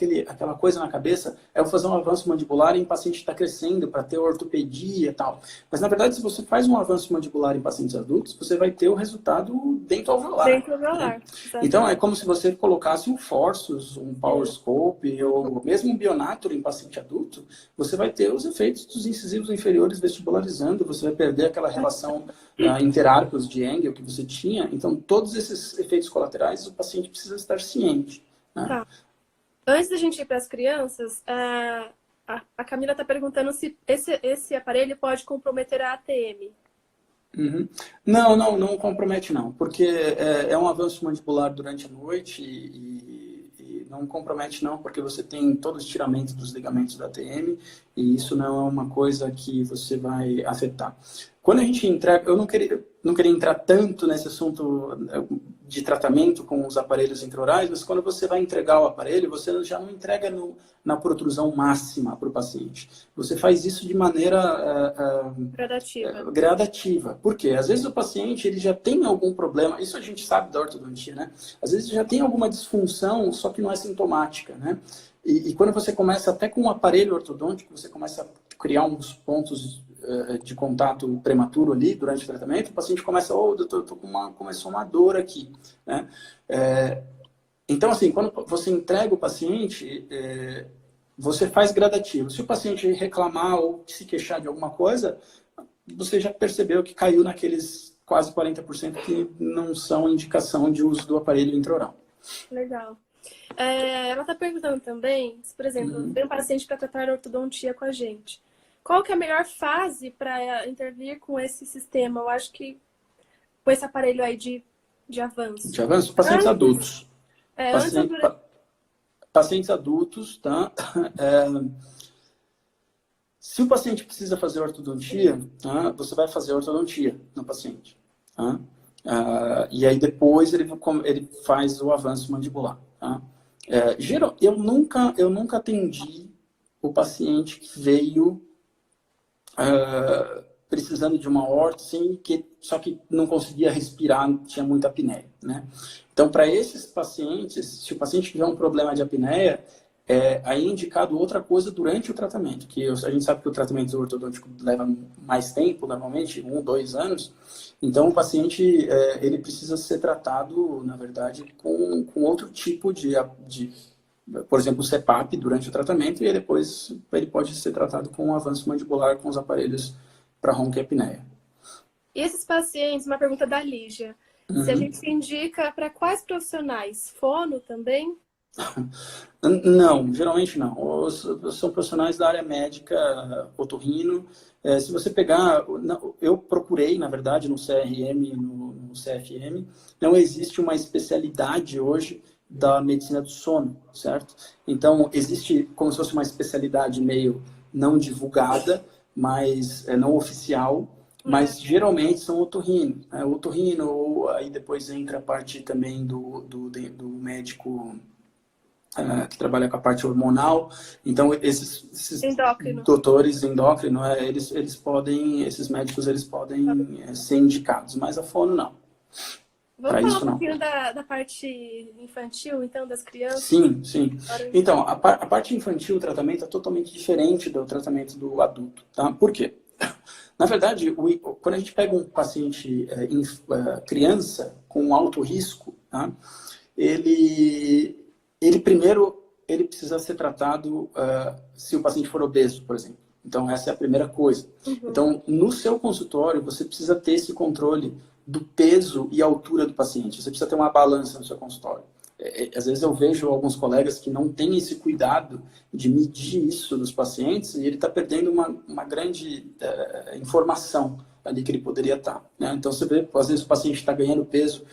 coisa na cabeça, eu fazer um avanço mandibular em paciente que está crescendo para ter ortopedia e tal. Mas, na verdade, se você faz um avanço mandibular em pacientes adultos, você vai ter o resultado dento-alveolar. Dento-alveolar. Né? Então, é como se você colocasse um Forceps, um PowerScope, ou mesmo um Bionator em paciente adulto, você vai ter os efeitos dos incisivos inferiores vestibularizando, você vai perder aquela relação interarcos de Engel que você tinha. Então, todos esses efeitos colaterais, o paciente precisa estar ciente. Né? Tá. Antes da gente ir para as crianças, a Camila está perguntando se esse aparelho pode comprometer a ATM. Não compromete não, porque é um avanço mandibular durante a noite e não compromete não, porque você tem todo o estiramento dos ligamentos da ATM e isso não é uma coisa que você vai afetar. Quando a gente entrega, eu não queria entrar tanto nesse assunto de tratamento com os aparelhos intraorais, mas quando você vai entregar o aparelho, você já não entrega na protrusão máxima para o paciente. Você faz isso de maneira gradativa. Por quê? Às vezes o paciente ele já tem algum problema, isso a gente sabe da ortodontia, né? Às vezes já tem alguma disfunção, só que não é sintomática, né? E quando você começa até com um aparelho ortodôntico, você começa a criar uns pontos de contato prematuro ali durante o tratamento, o paciente começa, doutor, começou uma dor aqui, né? Então, assim, quando você entrega o paciente, você faz gradativo. Se o paciente reclamar ou se queixar de alguma coisa, você já percebeu que caiu naqueles quase 40% que não são indicação de uso do aparelho intraoral. Legal. Ela está perguntando também, se, por exemplo, tem um paciente para tratar ortodontia com a gente. Qual que é a melhor fase para intervir com esse sistema? Eu acho que com esse aparelho aí de avanço. De avanço? Pacientes adultos. Pacientes adultos, tá? Se o paciente precisa fazer ortodontia, tá? Você vai fazer ortodontia no paciente. Tá? E aí depois ele faz o avanço mandibular. Tá? Eu nunca atendi o paciente que veio precisando de uma orto, assim, só que não conseguia respirar, tinha muita apneia, né? Então, para esses pacientes, se o paciente tiver um problema de apneia, aí é indicado outra coisa durante o tratamento, que a gente sabe que o tratamento ortodôntico leva mais tempo, normalmente 1, 2 anos, então o paciente ele precisa ser tratado, na verdade, com outro tipo de por exemplo, o CPAP durante o tratamento e depois ele pode ser tratado com um avanço mandibular com os aparelhos para ronco e apneia. E esses pacientes, uma pergunta da Lígia, se a gente indica para quais profissionais? Fono também? Não, geralmente não. São profissionais da área médica, otorrino. Se você pegar, eu procurei, na verdade, no CRM, no CFM, não existe uma especialidade hoje da medicina do sono, certo? Então, existe como se fosse uma especialidade meio não divulgada, mas não oficial, mas geralmente são otorrino. Otorrino, ou aí depois entra a parte também do médico que trabalha com a parte hormonal. Então, esses Endócrino. doutores endócrinos, esses médicos, eles podem ser indicados, mas a fono não. Vamos Para falar isso, um não. pouquinho da parte infantil, então, das crianças? Sim, sim. Então, a parte infantil, o tratamento é totalmente diferente do tratamento do adulto, tá? Por quê? Na verdade, quando a gente pega um paciente criança com alto risco, tá? Ele primeiro ele precisa ser tratado se o paciente for obeso, por exemplo. Então, essa é a primeira coisa. Então, no seu consultório, você precisa ter esse controle do peso e altura do paciente. Você precisa ter uma balança no seu consultório. Às vezes eu vejo alguns colegas que não têm esse cuidado de medir isso dos pacientes e ele está perdendo uma grande informação ali que ele poderia estar. Né? Então você vê, às vezes o paciente está ganhando peso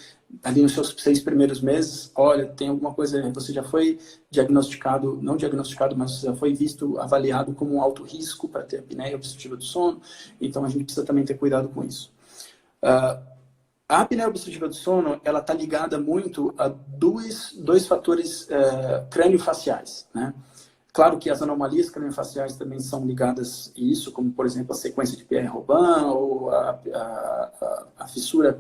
ali nos seus 6 primeiros meses, olha, tem alguma coisa, você já foi diagnosticado, não diagnosticado, mas você já foi visto, avaliado como um alto risco para ter apneia obstrutiva do sono, então a gente precisa também ter cuidado com isso. A apneia obstrutiva do sono, ela está ligada muito a dois fatores crânio-faciais, né? Claro que as anomalias craniofaciais também são ligadas a isso, como, por exemplo, a sequência de Pierre-Robin, ou a fissura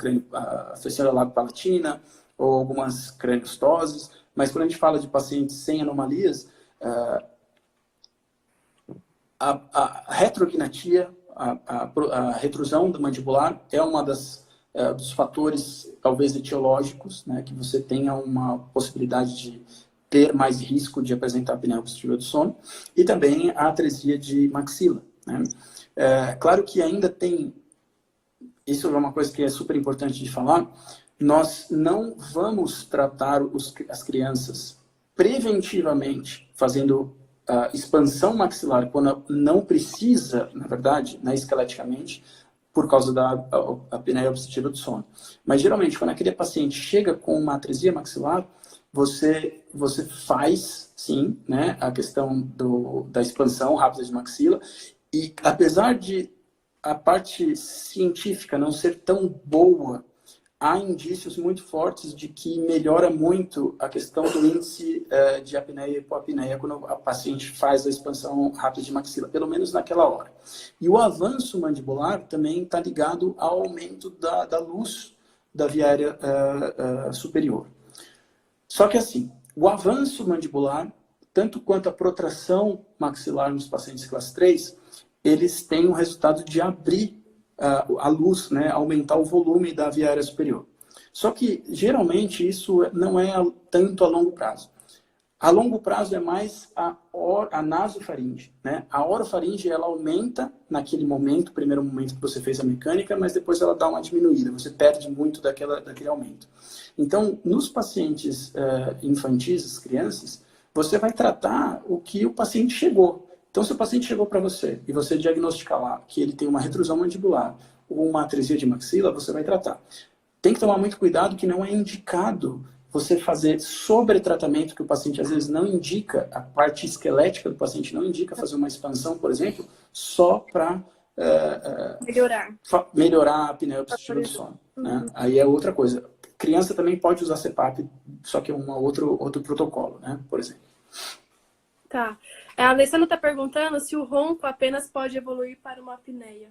lago-palatina, ou algumas craniostoses. Mas quando a gente fala de pacientes sem anomalias, a retrognatia, a retrusão do mandibular é uma dos fatores, talvez, etiológicos, né, que você tenha uma possibilidade de ter mais risco de apresentar apneia obstrutiva do sono, e também a atresia de maxila. Né? Claro que ainda tem, isso é uma coisa que é super importante de falar, nós não vamos tratar as crianças preventivamente, fazendo expansão maxilar quando não precisa, na verdade, né, esqueleticamente, por causa da apneia obstrutiva do sono. Mas, geralmente, quando aquele paciente chega com uma atresia maxilar, você faz, sim, né, a questão da expansão rápida de maxila, e apesar de a parte científica não ser tão boa, há indícios muito fortes de que melhora muito a questão do índice de apneia e hipopneia quando a paciente faz a expansão rápida de maxila, pelo menos naquela hora. E o avanço mandibular também está ligado ao aumento da luz da via aérea superior. Só que assim, o avanço mandibular, tanto quanto a protração maxilar nos pacientes classe 3, eles têm o resultado de abrir a luz, né, aumentar o volume da via aérea superior. Só que, geralmente, isso não é tanto a longo prazo. A longo prazo é mais a nasofaringe. Né? A orofaringe, ela aumenta naquele momento, primeiro momento que você fez a mecânica, mas depois ela dá uma diminuída, você perde muito daquele aumento. Então, nos pacientes infantis, as crianças, você vai tratar o que o paciente chegou. Então, se o paciente chegou para você e você diagnosticar lá que ele tem uma retrusão mandibular ou uma atresia de maxila, você vai tratar. Tem que tomar muito cuidado que não é indicado você fazer sobretratamento, que o paciente às vezes não indica, a parte esquelética do paciente não indica fazer uma expansão, por exemplo, só para melhorar a apneia obstrutiva do sono. Né? Aí é outra coisa. Criança também pode usar CPAP, só que é outro protocolo, né? Por exemplo. Tá. A Alessandra está perguntando se o ronco apenas pode evoluir para uma apneia.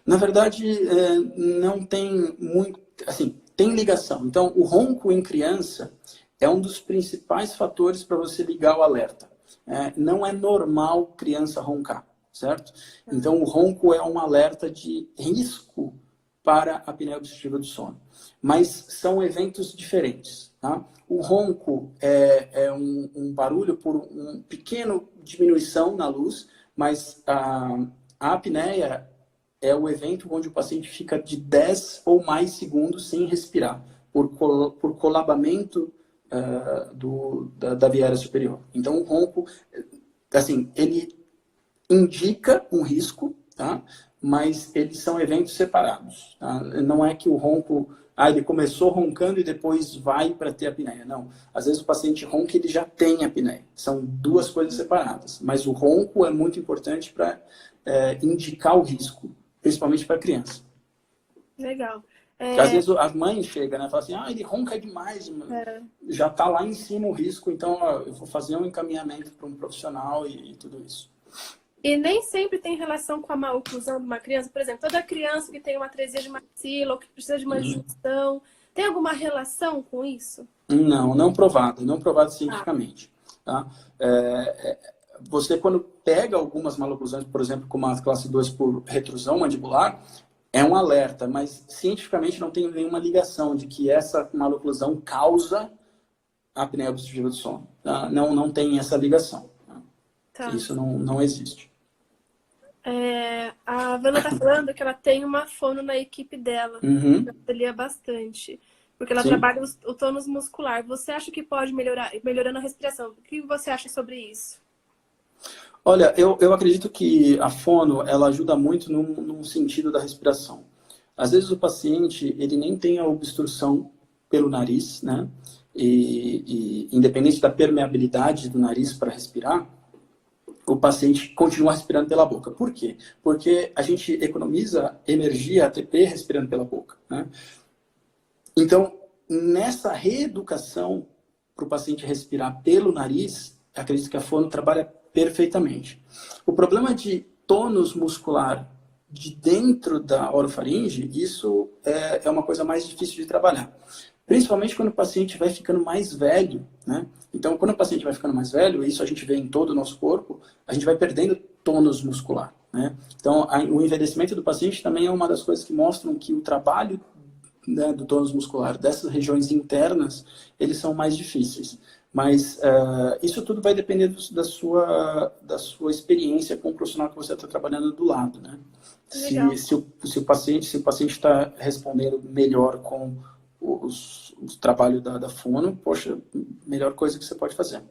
Na verdade, não tem muito... Assim, tem ligação. Então, o ronco em criança é um dos principais fatores para você ligar o alerta. Não é normal criança roncar, certo? Então, o ronco é um alerta de risco para a apneia obstrutiva do sono. Mas são eventos diferentes. Tá? O ronco é um barulho por uma pequena diminuição na luz, mas a apneia é o evento onde o paciente fica de 10 ou mais segundos sem respirar, por colabamento da via aérea superior. Então, o ronco, assim, ele indica um risco, tá? Mas eles são eventos separados. Tá? Não é que o ronco, ele começou roncando e depois vai para ter apneia. Não. Às vezes o paciente ronca e ele já tem apneia. São duas coisas separadas. Mas o ronco é muito importante para indicar o risco, principalmente para criança. Legal. Às vezes a mãe chega, né, fala assim, ele ronca demais, já está lá em cima o risco, então eu vou fazer um encaminhamento para um profissional e tudo isso. E nem sempre tem relação com a má oclusão de uma criança. Por exemplo, toda criança que tem uma atresia de maxila ou que precisa de uma junção, tem alguma relação com isso? Não provado cientificamente. Tá? Você, quando pega algumas maloclusões, por exemplo, como a classe 2 por retrusão mandibular, é um alerta, mas cientificamente não tem nenhuma ligação de que essa maloclusão causa a apneia obstrutiva do sono. Tá? Não tem essa ligação. Tá? Isso não existe. A Vanna está falando que ela tem uma fono na equipe dela, que auxilia bastante, porque ela trabalha o tônus muscular. Você acha que pode melhorando a respiração? O que você acha sobre isso? Olha, eu acredito que a fono, ela ajuda muito num sentido da respiração. Às vezes o paciente, ele nem tem a obstrução pelo nariz, né? E independente da permeabilidade do nariz para respirar, o paciente continua respirando pela boca. Por quê? Porque a gente economiza energia ATP respirando pela boca, né? Então, nessa reeducação para o paciente respirar pelo nariz, acredito que a fono trabalha perfeitamente. O problema de tônus muscular de dentro da orofaringe, isso é uma coisa mais difícil de trabalhar. Principalmente quando o paciente vai ficando mais velho, né? Então, quando o paciente vai ficando mais velho, isso a gente vê em todo o nosso corpo, a gente vai perdendo tônus muscular, né? Então, o envelhecimento do paciente também é uma das coisas que mostram que o trabalho, né, do tônus muscular dessas regiões internas, eles são mais difíceis. Mas isso tudo vai depender da sua experiência com o profissional que você está trabalhando do lado, né? Se o paciente está respondendo melhor com o trabalho da fono, poxa, melhor coisa que você pode fazer.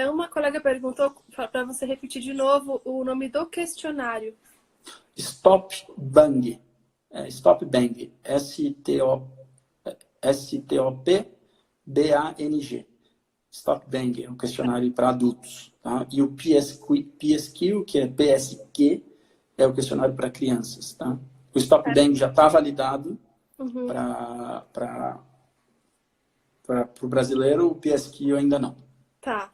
Uma colega perguntou para você repetir de novo o nome do questionário. Stop Bang. Stop Bang. STOPBANG. Stop Bang é um questionário para adultos. Tá? E o PSQ, que é PSQ, é o questionário para crianças. Tá? O Stop Bang já está validado para o brasileiro, o PSQ ainda não. Tá.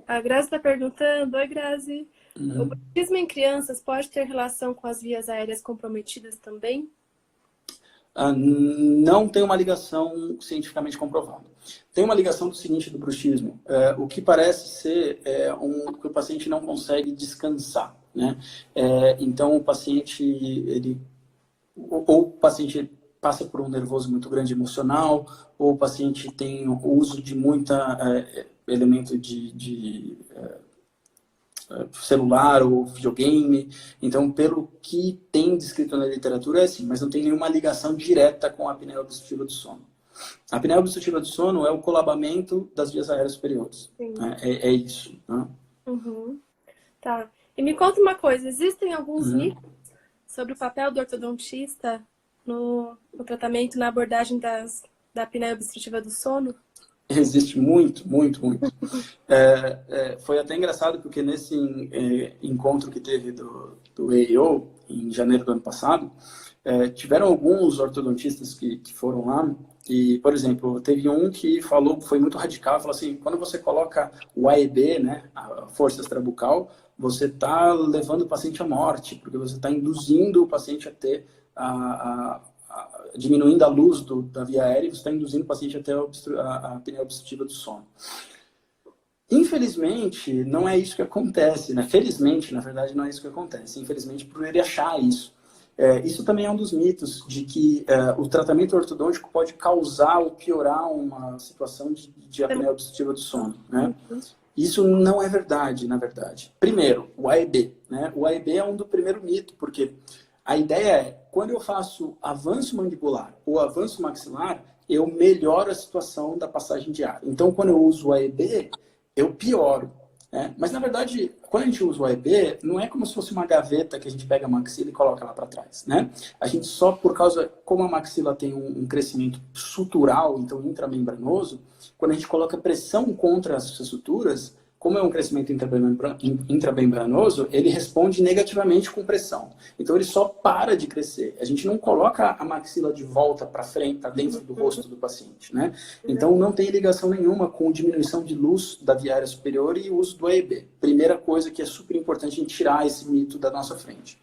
A Grazi está perguntando, oi Grazi, o bruxismo em crianças pode ter relação com as vias aéreas comprometidas também? Não tem uma ligação cientificamente comprovada. Tem uma ligação do seguinte do bruxismo, o que parece ser que o paciente não consegue descansar, né? Então o paciente, ou o paciente passa por um nervoso muito grande emocional, ou o paciente tem o uso de muita elemento de celular ou videogame. Então, pelo que tem descrito na literatura, é assim, mas não tem nenhuma ligação direta com a apneia obstrutiva do sono. A apneia obstrutiva do sono é o colabamento das vias aéreas superiores. É isso. Né? Tá. E me conta uma coisa, existem alguns mitos sobre o papel do ortodontista no tratamento, na abordagem da apneia obstrutiva do sono? Existe muito. Foi até engraçado porque nesse encontro que teve do AAO, em janeiro do ano passado, tiveram alguns ortodontistas que foram lá e, por exemplo, teve um que foi muito radical, falou assim, quando você coloca o AEB, né, a força extrabucal, você está levando o paciente à morte, porque você está induzindo o paciente a ter diminuindo a luz da via aérea, você está induzindo o paciente até a apneia obstrutiva do sono. Infelizmente, não é isso que acontece, né? Felizmente, na verdade, não é isso que acontece. Infelizmente, por ele achar isso. Isso também é um dos mitos de que o tratamento ortodôntico pode causar ou piorar uma situação de apneia obstrutiva do sono, né? Isso não é verdade, na verdade. Primeiro, o AEB, né? O AEB é do primeiro mito, porque a ideia é, quando eu faço avanço mandibular ou avanço maxilar, eu melhoro a situação da passagem de ar. Então, quando eu uso o AEB, eu pioro. Né? Mas, na verdade, quando a gente usa o AEB, não é como se fosse uma gaveta que a gente pega a maxila e coloca lá para trás. Né? A gente só, por causa, como a maxila tem um crescimento sutural, então intramembranoso, quando a gente coloca pressão contra as suturas, como é um crescimento intramembranoso, ele responde negativamente com pressão. Então, ele só para de crescer. A gente não coloca a maxila de volta para frente, para dentro do rosto do paciente. Né? Então, não tem ligação nenhuma com diminuição de luz da via aérea superior e uso do AEB. Primeira coisa que é super importante a gente tirar esse mito da nossa frente.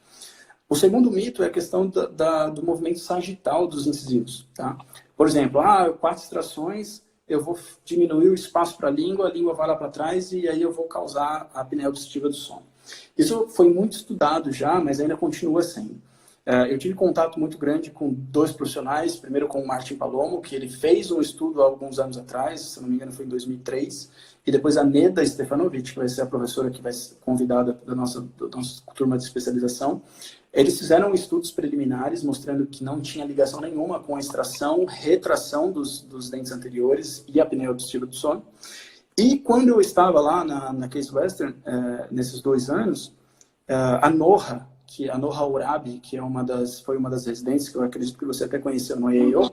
O segundo mito é a questão do movimento sagital dos incisivos. Tá? Por exemplo, 4 extrações, eu vou diminuir o espaço para a língua vai lá para trás e aí eu vou causar a apneia obstrutiva do sono. Isso foi muito estudado já, mas ainda continua sendo. Eu tive contato muito grande com 2 profissionais, primeiro com o Martin Palomo, que ele fez um estudo há alguns anos atrás, se não me engano foi em 2003, e depois a Neda Stefanovic, que vai ser a professora que vai ser convidada da nossa turma de especialização. Eles fizeram estudos preliminares mostrando que não tinha ligação nenhuma com a extração, retração dos dentes anteriores e a apneia obstrutiva do sono. E quando eu estava lá na Case Western, nesses 2 anos, a Noha Urabi, que foi uma das residentes, que eu acredito que você até conheceu no AAO,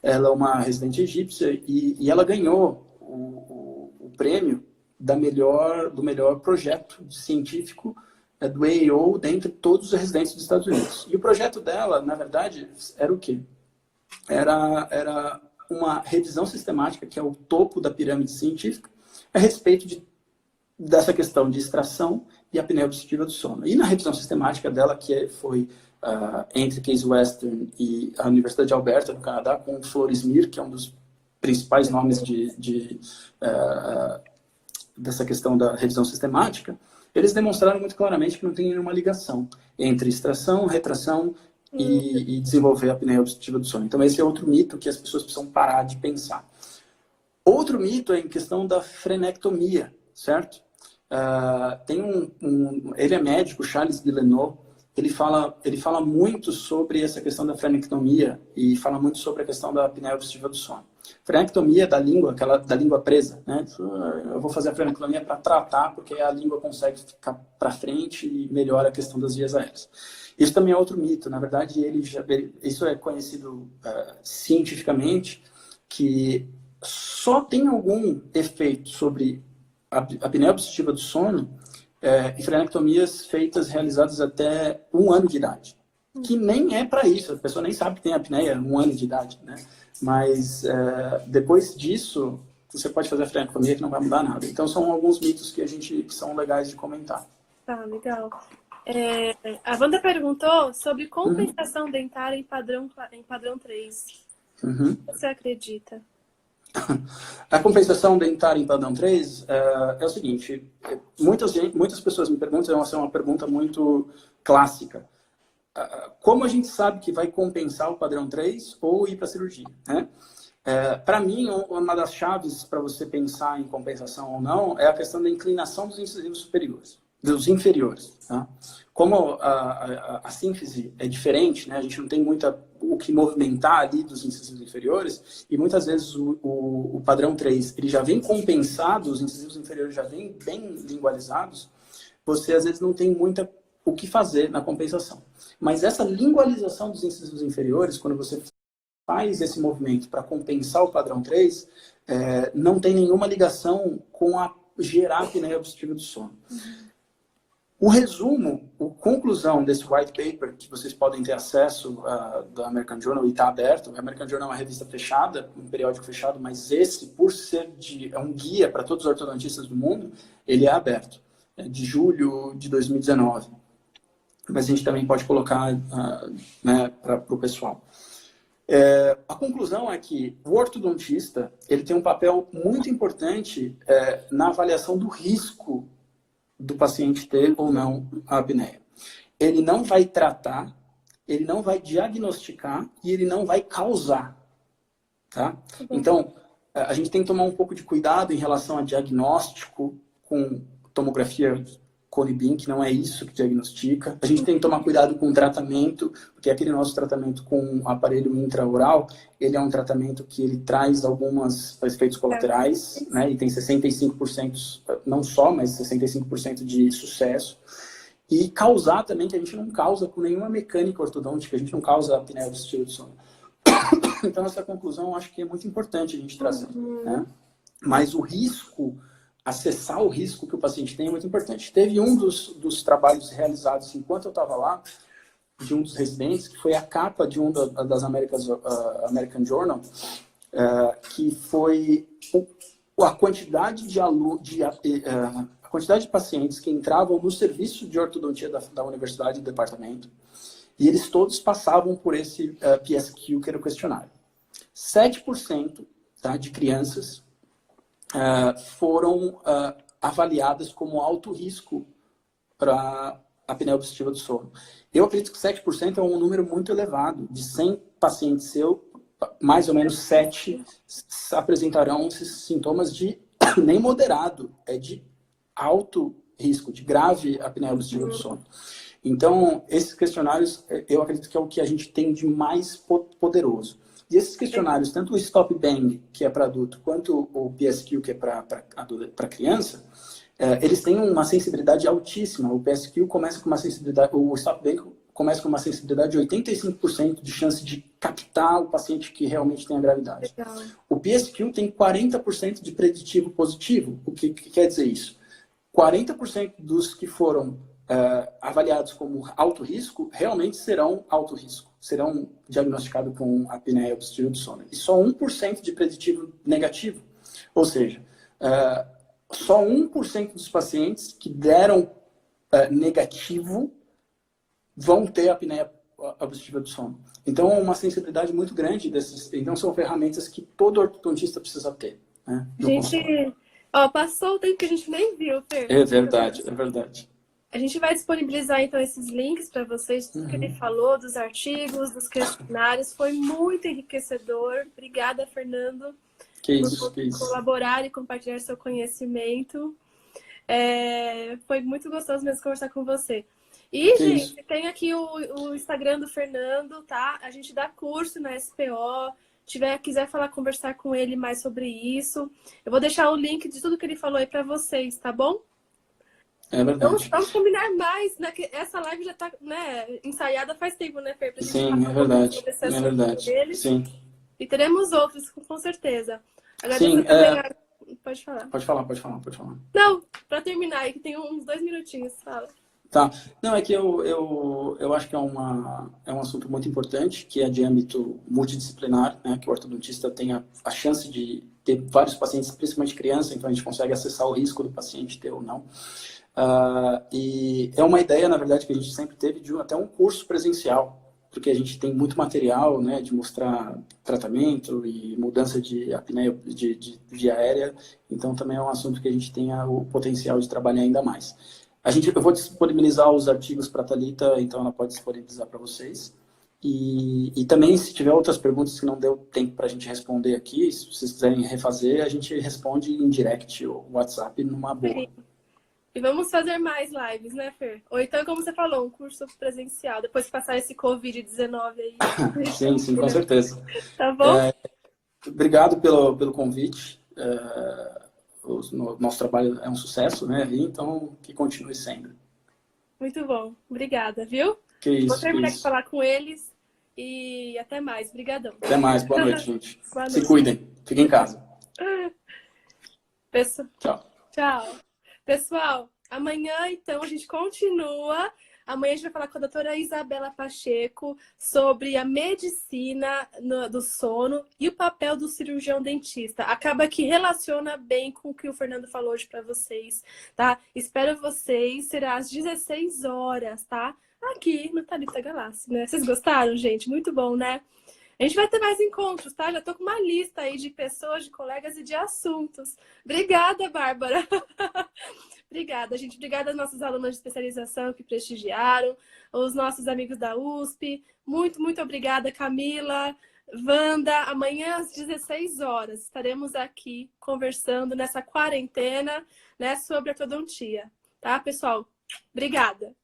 ela é uma residente egípcia e ela ganhou o prêmio do melhor projeto científico do AAO dentre todos os residentes dos Estados Unidos. E o projeto dela, na verdade, era o quê? Era uma revisão sistemática, que é o topo da pirâmide científica, a respeito dessa questão de extração e apneia obstrutiva do sono. E na revisão sistemática dela, que foi entre Case Western e a Universidade de Alberta, no Canadá, com o Floris Mir, que é um dos principais nomes dessa questão da revisão sistemática, eles demonstraram muito claramente que não tem nenhuma ligação entre extração, retração e desenvolver a apneia obstrutiva do sono. Então, esse é outro mito que as pessoas precisam parar de pensar. Outro mito é em questão da frenectomia, certo? Ele é médico, Charles Guilleneau, ele fala muito sobre essa questão da frenectomia e fala muito sobre a questão da apneia obstrutiva do sono. Frenectomia da língua, da língua presa, né? Eu vou fazer a frenectomia para tratar, porque a língua consegue ficar para frente e melhora a questão das vias aéreas. Isso também é outro mito. Na verdade, isso é conhecido cientificamente, que só tem algum efeito sobre a apneia obstrutiva do sono em frenectomias realizadas até 1 ano de idade. Que nem é para isso, a pessoa nem sabe que tem apneia 1 ano de idade, né? Mas depois disso, você pode fazer a frenectomia que não vai mudar nada. Então, são alguns mitos que são legais de comentar. Tá, legal. A Wanda perguntou sobre compensação dentária em padrão 3. O que você acredita? A compensação dentária em padrão 3 é o seguinte, muitas pessoas me perguntam, essa é uma pergunta muito clássica. Como a gente sabe que vai compensar o padrão 3 ou ir para a cirurgia? Né? Para mim, uma das chaves para você pensar em compensação ou não é a questão da inclinação dos incisivos superiores, dos inferiores. Tá? Como a síntese é diferente, né? A gente não tem o que movimentar ali dos incisivos inferiores, e muitas vezes o padrão 3 ele já vem compensado, os incisivos inferiores já vêm bem lingualizados, você às vezes não tem o que fazer na compensação. Mas essa lingualização dos incisivos inferiores, quando você faz esse movimento para compensar o padrão 3, não tem nenhuma ligação com gerar a apneia obstrutiva do sono. O resumo, a conclusão desse white paper, que vocês podem ter acesso da American Journal e está aberto. A American Journal é uma revista fechada, um periódico fechado, mas esse, por ser um guia para todos os ortodontistas do mundo, ele é aberto. É de julho de 2019. Mas a gente também pode colocar para o pessoal. A conclusão é que o ortodontista ele tem um papel muito importante na avaliação do risco do paciente ter ou não a apneia. Ele não vai tratar, ele não vai diagnosticar e ele não vai causar. Tá? Então, a gente tem que tomar um pouco de cuidado em relação a diagnóstico com tomografia cone beam, que não é isso que diagnostica. A gente tem que tomar cuidado com o tratamento, porque aquele nosso tratamento com aparelho intraoral, ele é um tratamento que ele traz alguns efeitos colaterais, né? E tem 65%, não só, mas 65% de sucesso. E causar também, que a gente não causa com nenhuma mecânica ortodôntica, a gente não causa apneia obstrutiva do sono. Então, essa conclusão eu acho que é muito importante a gente trazer, né? Mas o risco, acessar o risco que o paciente tem é muito importante. Teve um dos trabalhos realizados enquanto eu estava lá, de um dos residentes, que foi a capa de um das American Journal, que foi a quantidade a quantidade de pacientes que entravam no serviço de ortodontia da universidade e do departamento, e eles todos passavam por esse PSQ, que era o questionário. 7%, tá, de crianças foram avaliadas como alto risco para a apneia obstrutiva do sono. Eu acredito que 7% é um número muito elevado. De 100 pacientes seus, mais ou menos 7 apresentarão esses sintomas de nem moderado, é de alto risco, de grave apneia obstrutiva do sono. Então, esses questionários, eu acredito que é o que a gente tem de mais poderoso. E esses questionários, tanto o Stop Bang, que é para adulto, quanto o PSQ, que é para criança, eles têm uma sensibilidade altíssima. O PSQ começa com uma sensibilidade, o Stop Bang começa com uma sensibilidade de 85% de chance de captar o paciente que realmente tem a gravidade. Legal. O PSQ tem 40% de preditivo positivo. O que quer dizer isso? 40% dos que foram avaliados como alto risco realmente serão alto risco, serão diagnosticados com apneia obstrutiva do sono. E só 1% de preditivo negativo. Ou seja, só 1% dos pacientes que deram negativo vão ter apneia obstrutiva do sono. Então, é uma sensibilidade muito grande desses. Então, são ferramentas que todo ortodontista precisa ter. Né, gente, passou o tempo que a gente nem viu, Fer. É verdade, é verdade. A gente vai disponibilizar, então, esses links para vocês, tudo que ele falou, dos artigos, dos questionários. Foi muito enriquecedor. Obrigada, Fernando, por colaborar e compartilhar seu conhecimento. Foi muito gostoso mesmo conversar com você. E, gente, tem aqui o Instagram do Fernando, tá? A gente dá curso na SPO. Quiser conversar com ele mais sobre isso, eu vou deixar o link de tudo que ele falou aí para vocês, tá bom? É verdade. Vamos combinar mais, né? Que essa live já tá, né, ensaiada faz tempo, né, Fer? Pra gente sim, é verdade. É verdade. Deles. Sim. E teremos outros, com certeza. Agora, sim, pode falar. Pode falar. Não, para terminar aí, que tem uns 2 minutinhos, fala. Tá. Não, é que eu acho que é um assunto muito importante, que é de âmbito multidisciplinar, né? Que o ortodontista tem a chance de ter vários pacientes, principalmente criança, então a gente consegue acessar o risco do paciente ter ou não. E é uma ideia, na verdade, que a gente sempre teve de até um curso presencial, porque a gente tem muito material, né, de mostrar tratamento e mudança de apneia de via aérea, então também é um assunto que a gente tenha o potencial de trabalhar ainda mais. Eu vou disponibilizar os artigos para a Thalita, então ela pode disponibilizar para vocês. E também, se tiver outras perguntas que não deu tempo para a gente responder aqui, se vocês quiserem refazer, a gente responde em direct ou WhatsApp numa boa. E vamos fazer mais lives, né, Fer? Ou então, como você falou, um curso presencial, depois que passar esse Covid-19 aí. Sim, com certeza. Tá bom? Obrigado pelo convite. O nosso trabalho é um sucesso, né? Então, que continue sendo. Muito bom. Obrigada, viu? Que isso, vou terminar de falar com eles e até mais. Obrigadão. Até mais. Boa noite, gente. Boa noite. Se cuidem. Fiquem em casa. Tchau. Pessoal, amanhã, então, a gente continua. Amanhã a gente vai falar com a doutora Isabela Pacheco sobre a medicina do sono e o papel do cirurgião dentista. Acaba que relaciona bem com o que o Fernando falou hoje para vocês, tá? Espero vocês, será às 16 horas, tá? Aqui no Thalita Galassi, né? Vocês gostaram, gente? Muito bom, né? A gente vai ter mais encontros, tá? Já tô com uma lista aí de pessoas, de colegas e de assuntos. Obrigada, Bárbara. Obrigada, gente. Obrigada aos nossos alunos de especialização que prestigiaram, os nossos amigos da USP. Muito, muito obrigada, Camila, Wanda. Amanhã às 16 horas estaremos aqui conversando nessa quarentena, né, sobre ortodontia. Tá, pessoal? Obrigada.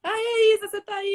Ai, é isso, você tá aí.